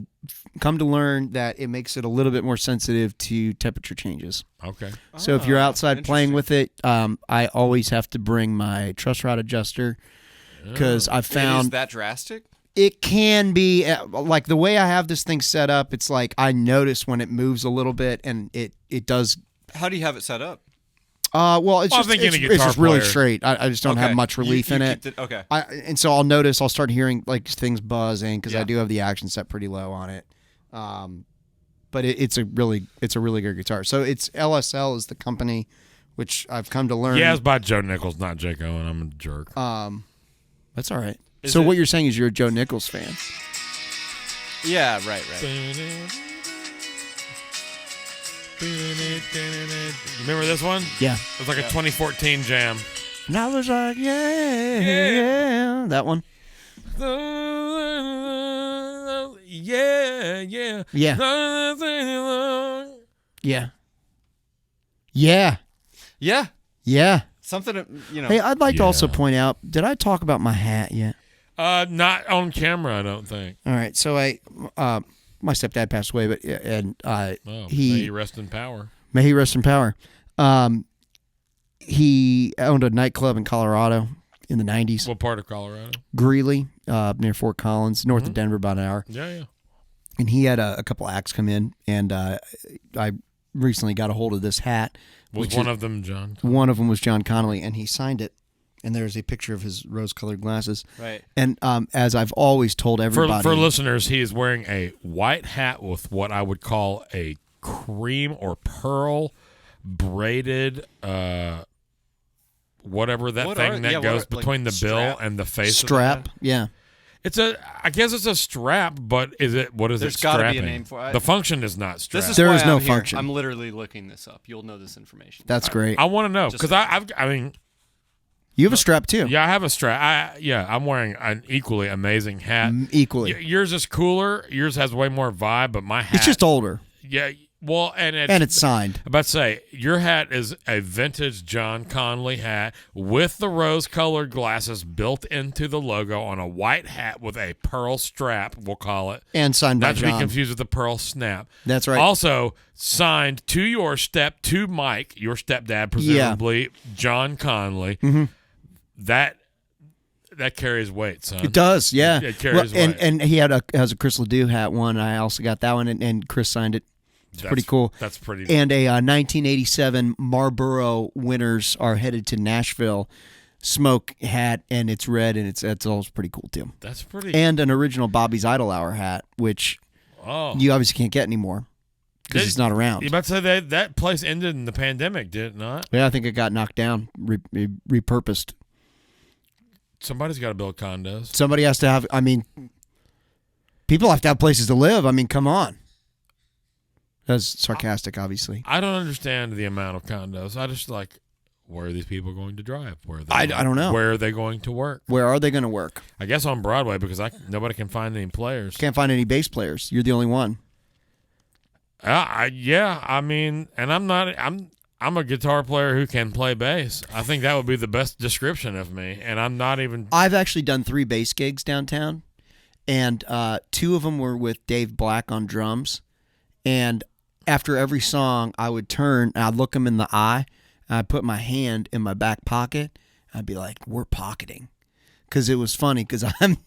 come to learn that it makes it a little bit more sensitive to temperature changes. Okay. So if you're outside playing with it, I always have to bring my truss rod adjuster because I've found Is that drastic? it can be like the way I have this thing set up. It's like I notice when it moves a little bit, and it does. How do you have it set up? Well, it's just really straight. I just don't have much relief in it. Okay. And so I'll start hearing like things buzzing because I do have the action set pretty low on it. But it's a really good guitar. So it's LSL is the company, which I've come to learn. Yeah, it's by Joe Nichols, not Jake Owen. I'm a jerk. That's all right. So what you're saying is you're a Joe Nichols fan. Yeah, right. Remember this one? Yeah. It was like a 2014 jam. And I was like, yeah. That one. Yeah. Something, Hey, I'd like to also point out, did I talk about my hat yet? Not on camera, I don't think. All right. So my stepdad passed away, but may he rest in power. May he rest in power. He owned a nightclub in Colorado in the 90s. What part of Colorado? Greeley, near Fort Collins, north of Denver, about an hour. Yeah. And he had a couple acts come in, and I recently got a hold of this hat. Was one of them John? One of them was John Connolly, and he signed it. And there's a picture of his rose-colored glasses. Right. And as I've always told everybody... For listeners, he is wearing a white hat with what I would call a cream or pearl braided... whatever that thing that goes between the bill and the face strap, of yeah. I guess it's a strap, but what is There's it gotta be a strapping? name for it. The function is not strap. This is There why is no I'm here. function. I'm literally looking this up. You'll know this information. That's great. I want to know Just because I mean, You have a strap too. yeah, I have a strap. I'm wearing an equally amazing hat. Equally. Yours is cooler. Yours has way more vibe, but my hat. It's just older Yeah. Well, and it's signed. I'm about to say, your hat is a vintage John Conley hat with the rose-colored glasses built into the logo on a white hat with a pearl strap, we'll call it. And signed by Not to be John. confused with the pearl snap. That's right. Also, signed to Mike, your stepdad, presumably, John Conley. Mm-hmm. That carries weight, son. It does, yeah. It carries and weight. and he has a Chris Ledoux hat one. I also got that one, and Chris signed it. It's pretty cool. That's pretty. And a 1987 Marlboro Winners are headed to Nashville smoke hat, and it's red, and it's also pretty cool too. That's pretty. And an original Bobby's Idol Hour hat, which you obviously can't get anymore because it's not around. You about to say that place ended in the pandemic, did it not? Yeah, I think it got knocked down, repurposed. Somebody's got to build condos. Somebody has to have. I mean, people have to have places to live. I mean, come on. That's sarcastic, obviously. I don't understand the amount of condos. I just where are these people going to drive? Where are they I don't know. Where are they going to work? Where are they going to work? I guess on Broadway because nobody can find any players. Can't find any bass players. You're the only one. I mean, and I'm a guitar player who can play bass. I think that would be the best description of me. And I'm not even. I've actually done 3 bass gigs downtown, and 2 of them were with Dave Black on drums. And after every song, I would turn and I'd look him in the eye, and I'd put my hand in my back pocket. I'd be like, "We're pocketing," because it was funny because I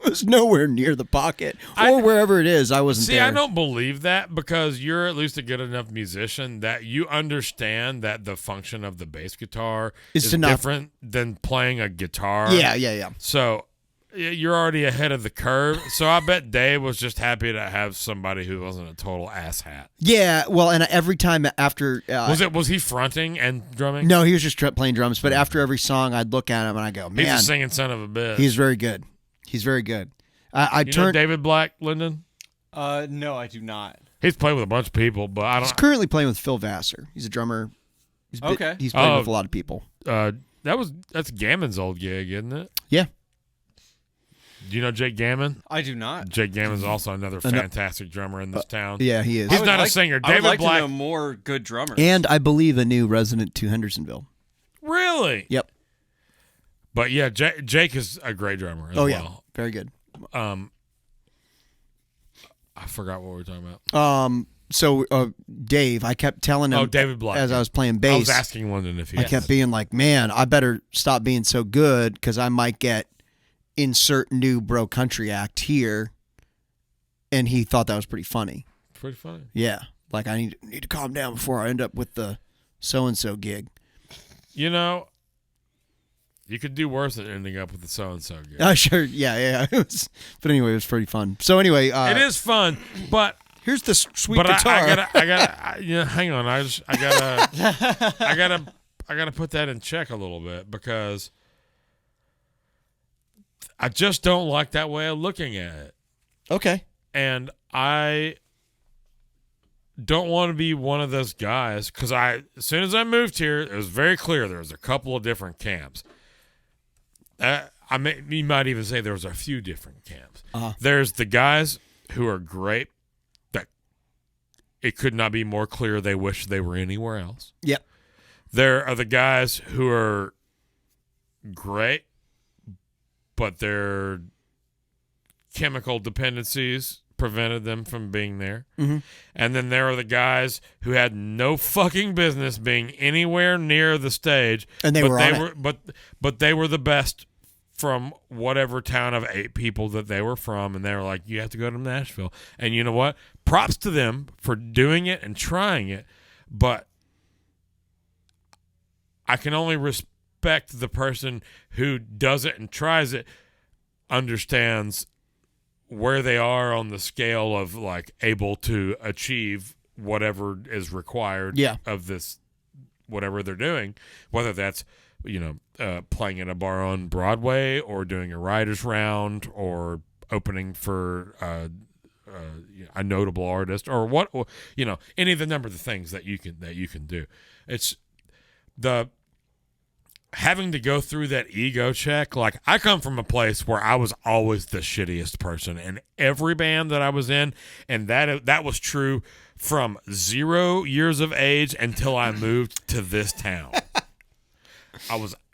was nowhere near the pocket or wherever it is. I wasn't there. I don't believe that because you're at least a good enough musician that you understand that the function of the bass guitar is different than playing a guitar. Yeah. So you're already ahead of the curve. So I bet Dave was just happy to have somebody who wasn't a total asshat. Yeah, well, and every time after... was he fronting and drumming? No, he was just playing drums. But after every song, I'd look at him and I go, man... He's a singing son of a bitch. He's very good. He's very good. You know David Black, Lyndon? No, I do not. He's played with a bunch of people, but I don't... He's currently playing with Phil Vassar. He's a drummer. He's played with a lot of people. That's Gammon's old gig, isn't it? Yeah. Do you know Jake Gammon? I do not. Jake Gammon's also another fantastic drummer in this town. Yeah, he is. He's not a singer. I would David like Black. to know more good drummers. And I believe a new resident to Hendersonville. Really? Yep. But yeah, Jake is a great drummer as well. Yeah. Very good. I forgot what we were talking about. So Dave, I kept telling him David Black, as I was playing bass. I was asking London if he I kept being like, man, I better stop being so good because I might get insert new bro country act here. And he thought that was pretty funny. Pretty funny. Yeah. Like I need to calm down before I end up with the so-and-so gig. You know, you could do worse than ending up with the so-and-so gig. Sure. Yeah. But anyway, it was pretty fun. So anyway. It is fun, but... Here's the sweet but guitar. I gotta, hang on. I gotta put that in check a little bit because I just don't like that way of looking at it. Okay. And I don't want to be one of those guys because as soon as I moved here, it was very clear there was a couple of different camps. You might even say there was a few different camps. Uh-huh. There's the guys who are great. It could not be more clear they wish they were anywhere else. Yep. There are the guys who are great, but their chemical dependencies prevented them from being there. Mm-hmm. And then there are the guys who had no fucking business being anywhere near the stage. And they were but they were the best from whatever town of 8 people that they were from, and they were like, you have to go to Nashville. And you know what? Props to them for doing it and trying it, but I can only respect the person who does it and tries it, understands where they are on the scale of able to achieve whatever is required of this, whatever they're doing, whether that's playing in a bar on Broadway or doing a writer's round or opening for a notable artist or any of the number of the things that you can do. It's the having to go through that ego check. Like, I come from a place where I was always the shittiest person in every band that I was in, and that was true from 0 years of age until I moved to this town.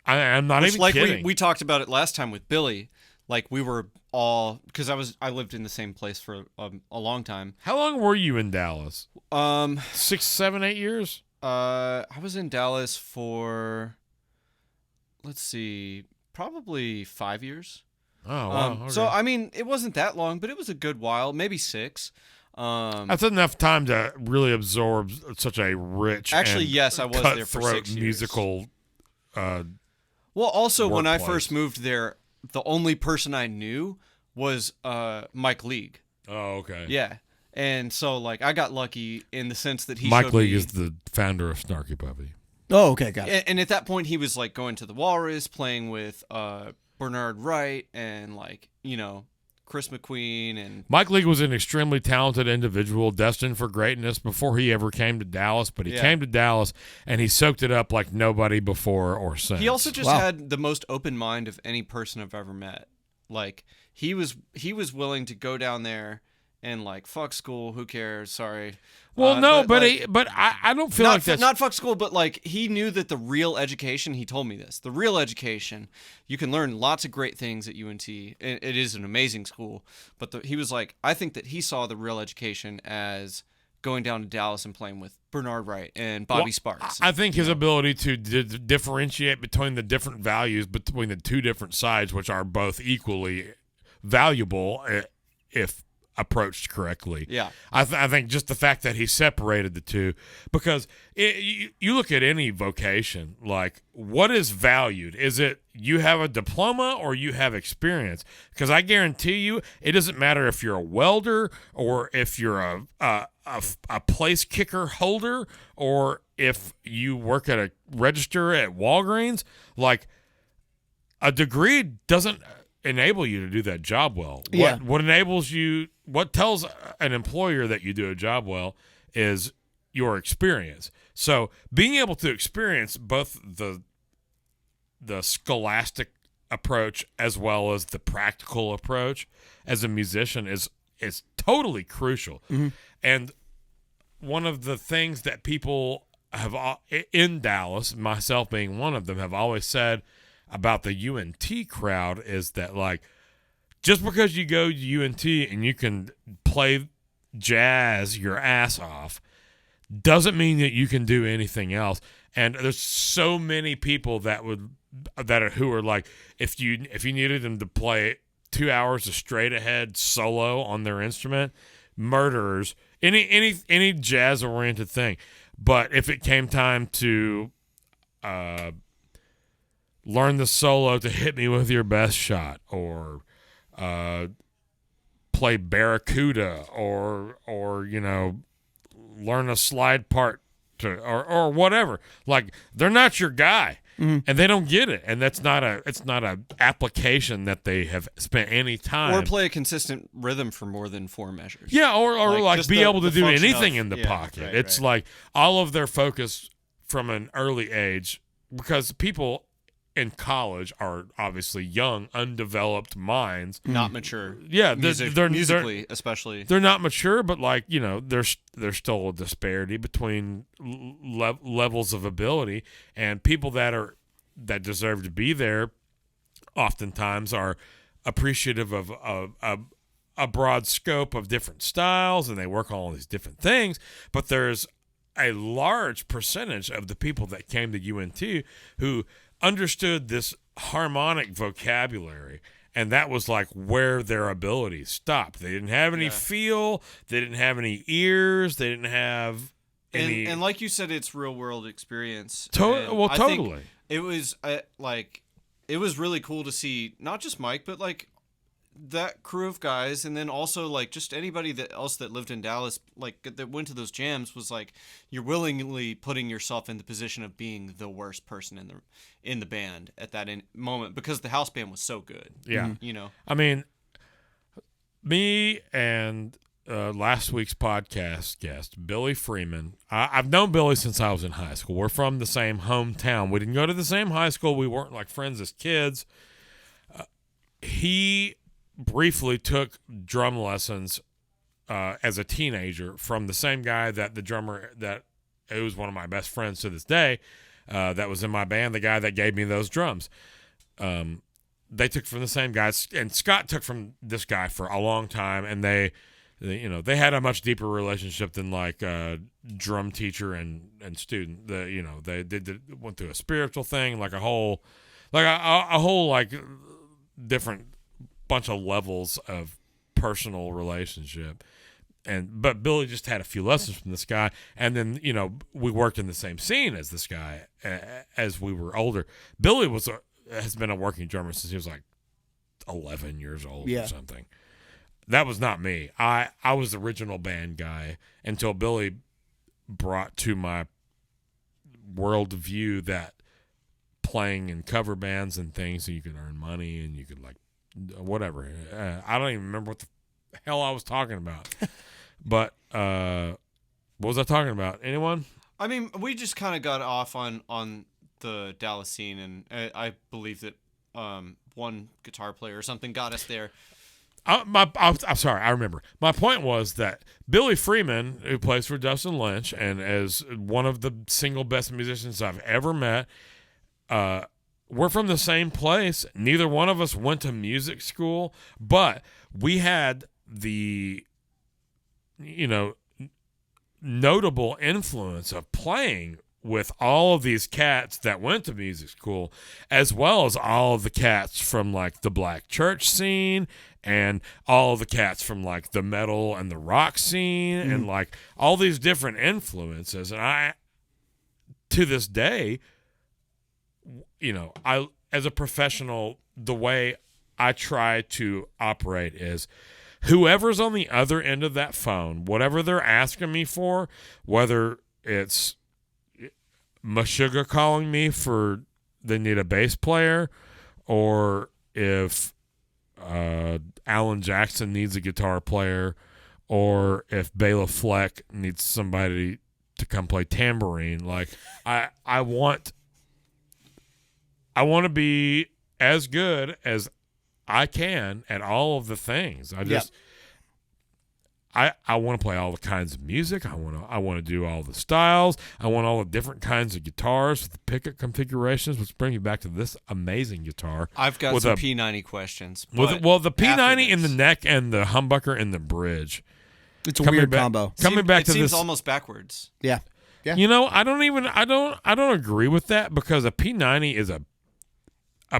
I'm not even kidding. We talked about it last time with Billy. Like, we were all, because I lived in the same place for a long time. How long were you in Dallas? 6, 7, 8 years. I was in Dallas for, let's see, probably 5 years. Oh, wow. Okay. So, I mean, it wasn't that long, but it was a good while, maybe 6. That's enough time to really absorb such a rich, actually, and yes, I was there for 6 years. Musical. Well, also, when I workplace. first moved there, the only person I knew was Mike League. Oh, okay. Yeah. And so, like, I got lucky in the sense that he Mike showed League me, is the founder of Snarky Puppy. Oh, okay, got it. and at that point, he was, like, going to the Walrus, playing with Bernard Wright and, like, Chris McQueen. And Mike League was an extremely talented individual destined for greatness before he ever came to Dallas, but he came to Dallas and he soaked it up like nobody before or since. he also just had the most open mind of any person I've ever met. Like, he was willing to go down there and, like, fuck school, who cares, sorry. Well, no, but like, I don't feel like that's... Not fuck school, but, like, he knew that the real education, he told me this, the real education, you can learn lots of great things at UNT. It is an amazing school. But he was like, I think that he saw the real education as going down to Dallas and playing with Bernard Wright and Bobby Sparks. I think his ability to differentiate between the different values between the two different sides, which are both equally valuable if approached correctly. Yeah. I think just the fact that he separated the two, because you look at any vocation, like, what is valued? Is it you have a diploma or you have experience? Because I guarantee you, it doesn't matter if you're a welder or if you're a place kicker holder or if you work at a register at Walgreens. Like, a degree doesn't enable you to do that job well. Yeah. What enables you, what tells an employer that you do a job well is your experience. So being able to experience both the scholastic approach as well as the practical approach as a musician is totally crucial. Mm-hmm. And one of the things that people have in Dallas, myself being one of them, have always said about the UNT crowd is that, like, just because you go to UNT and you can play jazz your ass off doesn't mean that you can do anything else. And there's so many people who are like, if you needed them to play 2 hours of straight ahead solo on their instrument, murderers, any jazz oriented thing. But if it came time to learn the solo to Hit Me With Your Best Shot or play Barracuda or learn a slide part or whatever, like, they're not your guy. And they don't get it, and it's not a application that they have spent any time. Or play a consistent rhythm for more than 4 measures. Yeah, or like be able to do anything in the yeah, pocket. Right, it's right. like all of their focus from an early age, because people in college are obviously young, undeveloped minds, Not mature. Yeah, they're musically, especially. They're not mature, but, like, there's still a disparity between levels of ability, and people that deserve to be there oftentimes are appreciative of a broad scope of different styles, and they work on all these different things. But there's a large percentage of the people that came to UNT who understood this harmonic vocabulary, and that was, like, where their abilities stopped. They didn't have any feel, they didn't have any ears, they didn't have any... And like you said, it's real world experience. Well, I totally. think it was like, it was really cool to see not just Mike, but, like, that crew of guys, and then also like just anybody else that lived in Dallas, like that went to those jams, was like you're willingly putting yourself in the position of being the worst person in the band at that moment because the house band was so good. Yeah. You know. I mean, me and last week's podcast guest, Billy Freeman. I've known Billy since I was in high school. We're from the same hometown. We didn't go to the same high school. We weren't like friends as kids. He briefly took drum lessons as a teenager from the same guy that the drummer that who was one of my best friends to this day that was in my band, the guy that gave me those drums. They took from the same guys, and Scott took from this guy for a long time, and they had a much deeper relationship than like drum teacher and student. They went through a spiritual thing, like a whole different bunch of levels of personal relationship. But Billy just had a few lessons from this guy, and then we worked in the same scene as this guy as we were older. Billy has been a working drummer since he was like 11 years old or something. That was not me. I was the original band guy until Billy brought to my world view that playing in cover bands and things, so you could earn money and you could like whatever. I don't even remember what the hell I was talking about. But what was I talking about? Anyone? I mean, we just kind of got off on the Dallas scene, and I believe that one guitar player or something got us there. I'm sorry, I remember. My point was that Billy Freeman, who plays for Dustin Lynch and is one of the single best musicians I've ever met, we're from the same place. Neither one of us went to music school, but we had the, notable influence of playing with all of these cats that went to music school, as well as all of the cats from like the black church scene and all of the cats from like the metal and the rock scene and like all these different influences. And I, to this day, I, as a professional, the way I try to operate is whoever's on the other end of that phone, whatever they're asking me for, whether it's Meshuggah calling me for they need a bass player, or if Alan Jackson needs a guitar player, or if Bela Fleck needs somebody to come play tambourine. Like I want to be as good as I can at all of the things. I want to play all the kinds of music. I want to do all the styles. I want all the different kinds of guitars with the pickup configurations, which brings me back to this amazing guitar. I've got some P90 questions. The P90 in the neck and the humbucker in the bridge. It's a weird combo. It seems almost backwards. Yeah. Yeah. I don't agree with that, because a P90 is a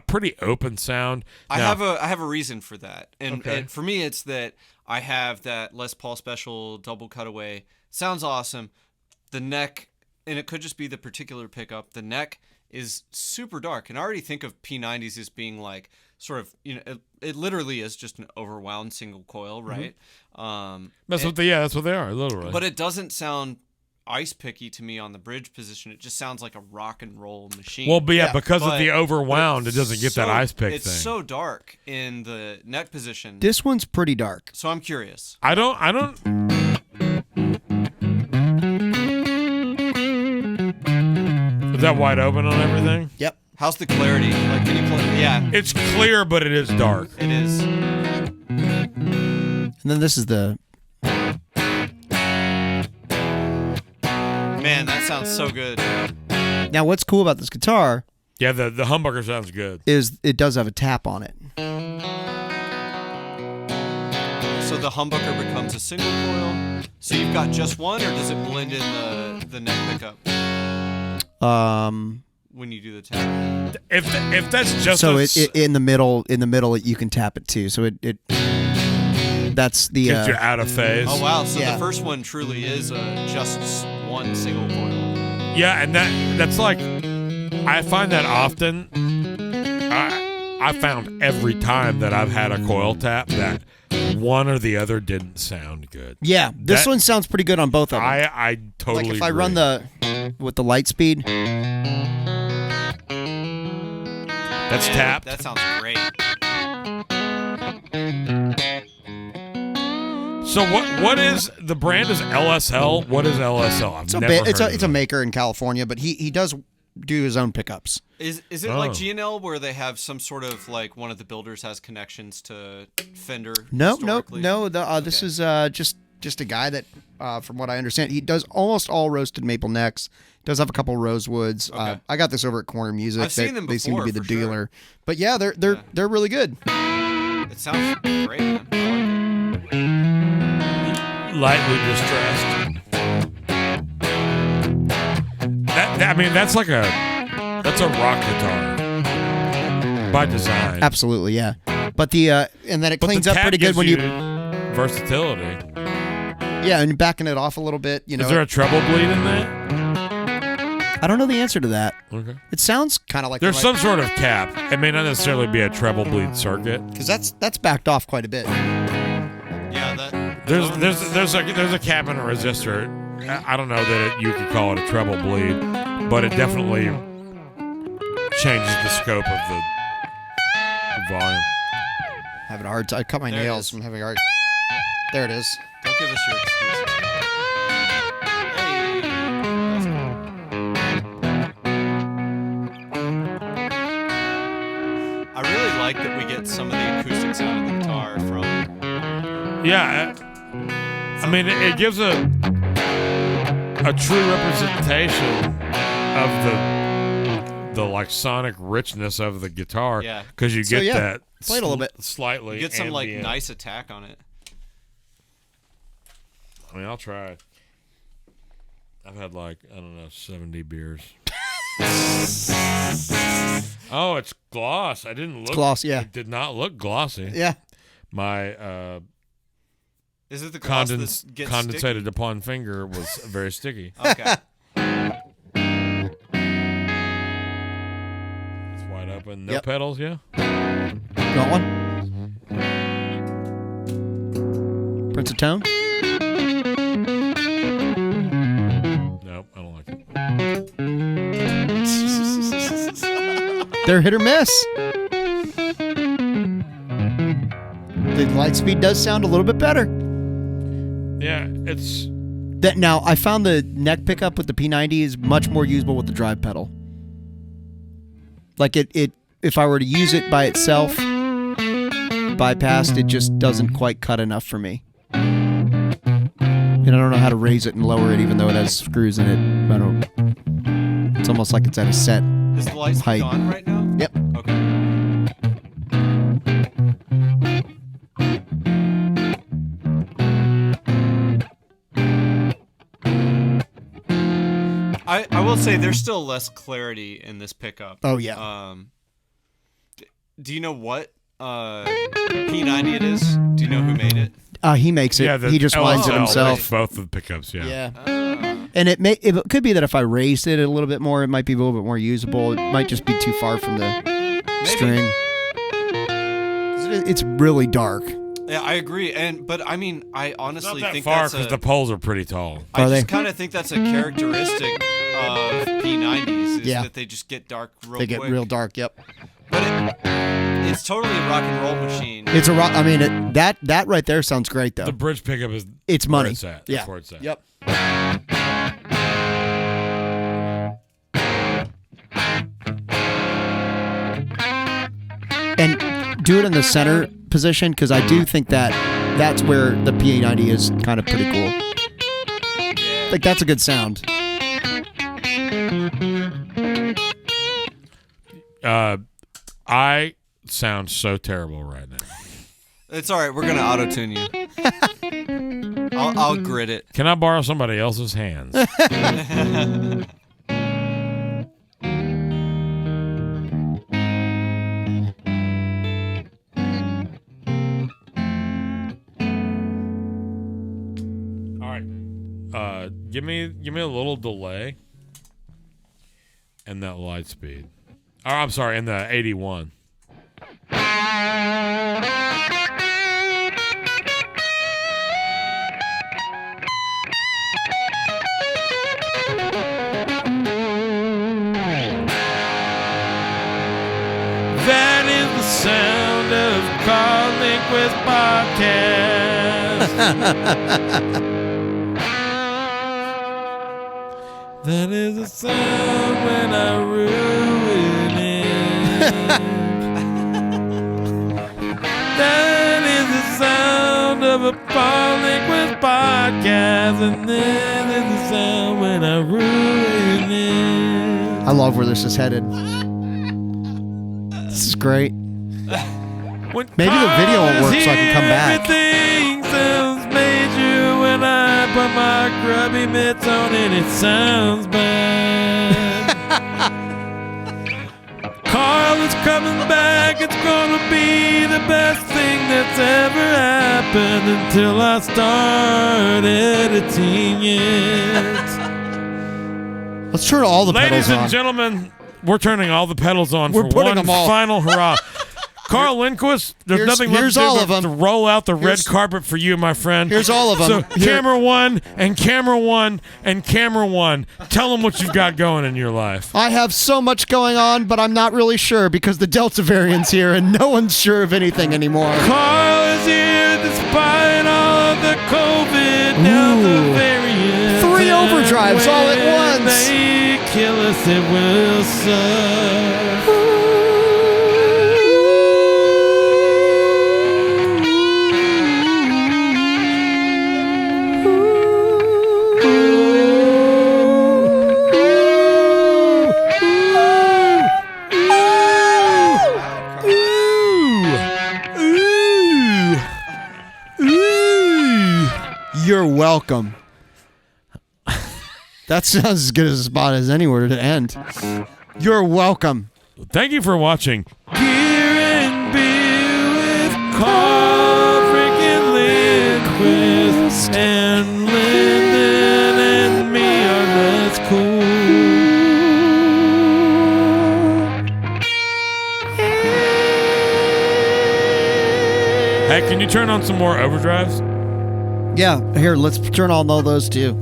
pretty open sound. I have a reason for that, and for me, it's that I have that Les Paul Special double cutaway. Sounds awesome. The neck, and it could just be the particular pickup. The neck is super dark, and I already think of P90s as being like sort of it literally is just an overwound single coil, right? That's what they are, literally. But it doesn't sound ice picky to me on the bridge position. It just sounds like a rock and roll machine. Well, because of the overwound, it doesn't get that ice pick it's thing. It's so dark in the neck position. This one's pretty dark. So I'm curious. I don't. Is that wide open on everything? Yep. How's the clarity? Like, can you play? Yeah. It's clear, but it is dark. It is. And then this is the. Man, that sounds so good. Now, what's cool about this guitar? Yeah, the humbucker sounds good. Is it does have a tap on it. So the humbucker becomes a single coil. So you've got just one, or does it blend in the neck pickup? When you do the tap. If that's just so in the middle you can tap it too. So it that's the gets you out of phase. Oh wow! So the first one truly is just one single coil. I found every time that I've had a coil tap that one or the other didn't sound good. Yeah, this one sounds pretty good on both of them. I totally like if I agree. run with the light speed. That's tapped. That sounds great. So what is the brand? Is LSL? What is LSL? I've never heard of it's a it. maker in California, but he does do his own pickups. Is it like G&L where they have some sort of like one of the builders has connections to Fender? No. historically? This is just a guy that, from what I understand, he does almost all roasted maple necks. Does have a couple rosewoods. Okay. I got this over at Corner Music. I've seen them They seem to before, be the for sure. dealer. But yeah, they're really good. It sounds great, man. I Lightly distressed. That's a rock guitar by design. Absolutely, yeah. But and then it But cleans the up tap pretty good gives when you versatility. yeah, and you're backing it off a little bit. You know, Is there a treble bleed in that? I don't know the answer to that. Okay. It sounds kind of like There's some sort of cap. It may not necessarily be a treble bleed circuit. because that's backed off quite a bit. Yeah, that. There's a cap and a resistor. I don't know that you could call it a treble bleed, but it definitely changes the scope of the volume. Having a hard time. I cut my There it nails is. from having a hard. There it is. Don't give us your excuse. Hey, that's cool. I really like that we get some of the acoustic sound of the guitar from. Yeah, it gives a true representation of the like sonic richness of the guitar. Yeah. because you So, get yeah, that play it a little bit. slightly. You get some like ambient. nice attack on it. I'll try. I've had 70 beers. Oh, it's gloss. I didn't look. gloss, yeah. It did not look glossy. Yeah. My Is it the gloss that gets condensated upon finger was very sticky. sticky? Okay. It's wide open. No Yep. pedals, yeah? You want one? Prince of Tone? No, I don't like it. They're hit or miss. The light speed does sound a little bit better. Yeah, it's... That now I found the neck pickup with the P90 is much more usable with the drive pedal. Like it if I were to use it by itself, bypassed, it just doesn't quite cut enough for me. And I don't know how to raise it and lower it, even though it has screws in it. I don't. It's almost like it's at a set. Is the light Height. on right now? Yep. Okay. I will say there's still less clarity in this pickup. Oh yeah. Do you know what P90 it is? Do you know who made it? He makes it. Yeah, the He just winds it LSL himself. makes both of the pickups, yeah. Yeah. Ah. And it could be that if I raised it a little bit more, it might be a little bit more usable. It might just be too far from the string. 'Cause it's really dark. Yeah, I agree. But I mean, I It's honestly not that think far that's because the poles are pretty tall. I Are they? just kind of think that's a characteristic of P90s is Yeah. that they just get dark real They get quick. real dark. Yep. But it's totally a rock and roll machine. It's a rock. I mean, that right there sounds great though. The bridge pickup is It's where money. it's at. Yeah. That's where it's at. Yep. And do it in the center position because I do think that's where the PA90 is kind of pretty cool. Like that's a good sound. I sound so terrible right now. It's all right. We're gonna auto tune you. I'll grit it. Can I borrow somebody else's hands? All right. Give me a little delay and that light speed. Oh, I'm sorry, and the 81. sound of Carl Lindquist podcast. That is the sound when I ruin it. That is the sound of a Carl Lindquist podcast, and that is the sound when I ruin it. I love where this is headed. This is great. When Maybe the video won't work so I can come back. Everything sounds major when I put my grubby mitts on and it sounds bad. Carl is coming back. It's gonna be the best thing that's ever happened until I start editing it. Let's turn all the pedals Ladies on. and gentlemen, we're turning all the pedals on We're for putting one them all. final hurrah. Carl Lindquist, there's nothing left here's to do all but of 'em. to roll out the red Here's- carpet for you, my friend. Here's all of 'em. So Here- camera one and camera one and camera one. Tell them what you've got going in your life. I have so much going on, but I'm not really sure because the Delta variant's here and no one's sure of anything anymore. Carl is here despite all of the COVID. Now the Ooh. variant. 3 overdrives all at When once. they kill us, it will suck. You're welcome. That sounds as good as a spot as anywhere to end. You're welcome. Thank you for watching Gear and Beer with Carl freaking Lindquist and Lyndon and me on That's Cool. Hey, can you turn on some more overdrives? Yeah, here, let's turn on all those too.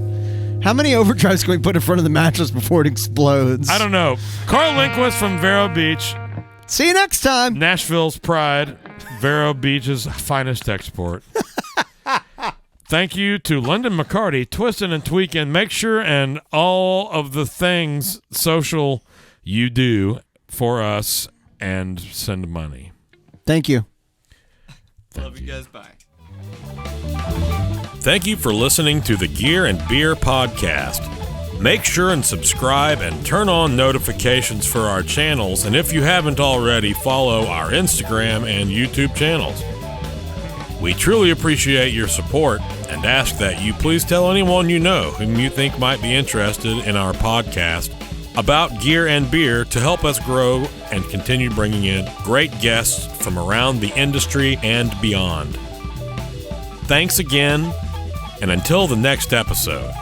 How many overdrives can we put in front of the mattress before it explodes? I don't know. Carl Lindquist from Vero Beach, See you next time. Nashville's pride, Vero Beach's finest export. Thank you to London McCarty, Twistin' and Tweakin', Mxr, and all of the things social you do for us and send money. Thank you. Love you guys. Bye. Thank you for listening to the Gear and Beer podcast. Make sure and subscribe and turn on notifications for our channels, and if you haven't already, follow our Instagram and YouTube channels. We truly appreciate your support and ask that you please tell anyone you know whom you think might be interested in our podcast about Gear and Beer to help us grow and continue bringing in great guests from around the industry and beyond. Thanks again, and until the next episode.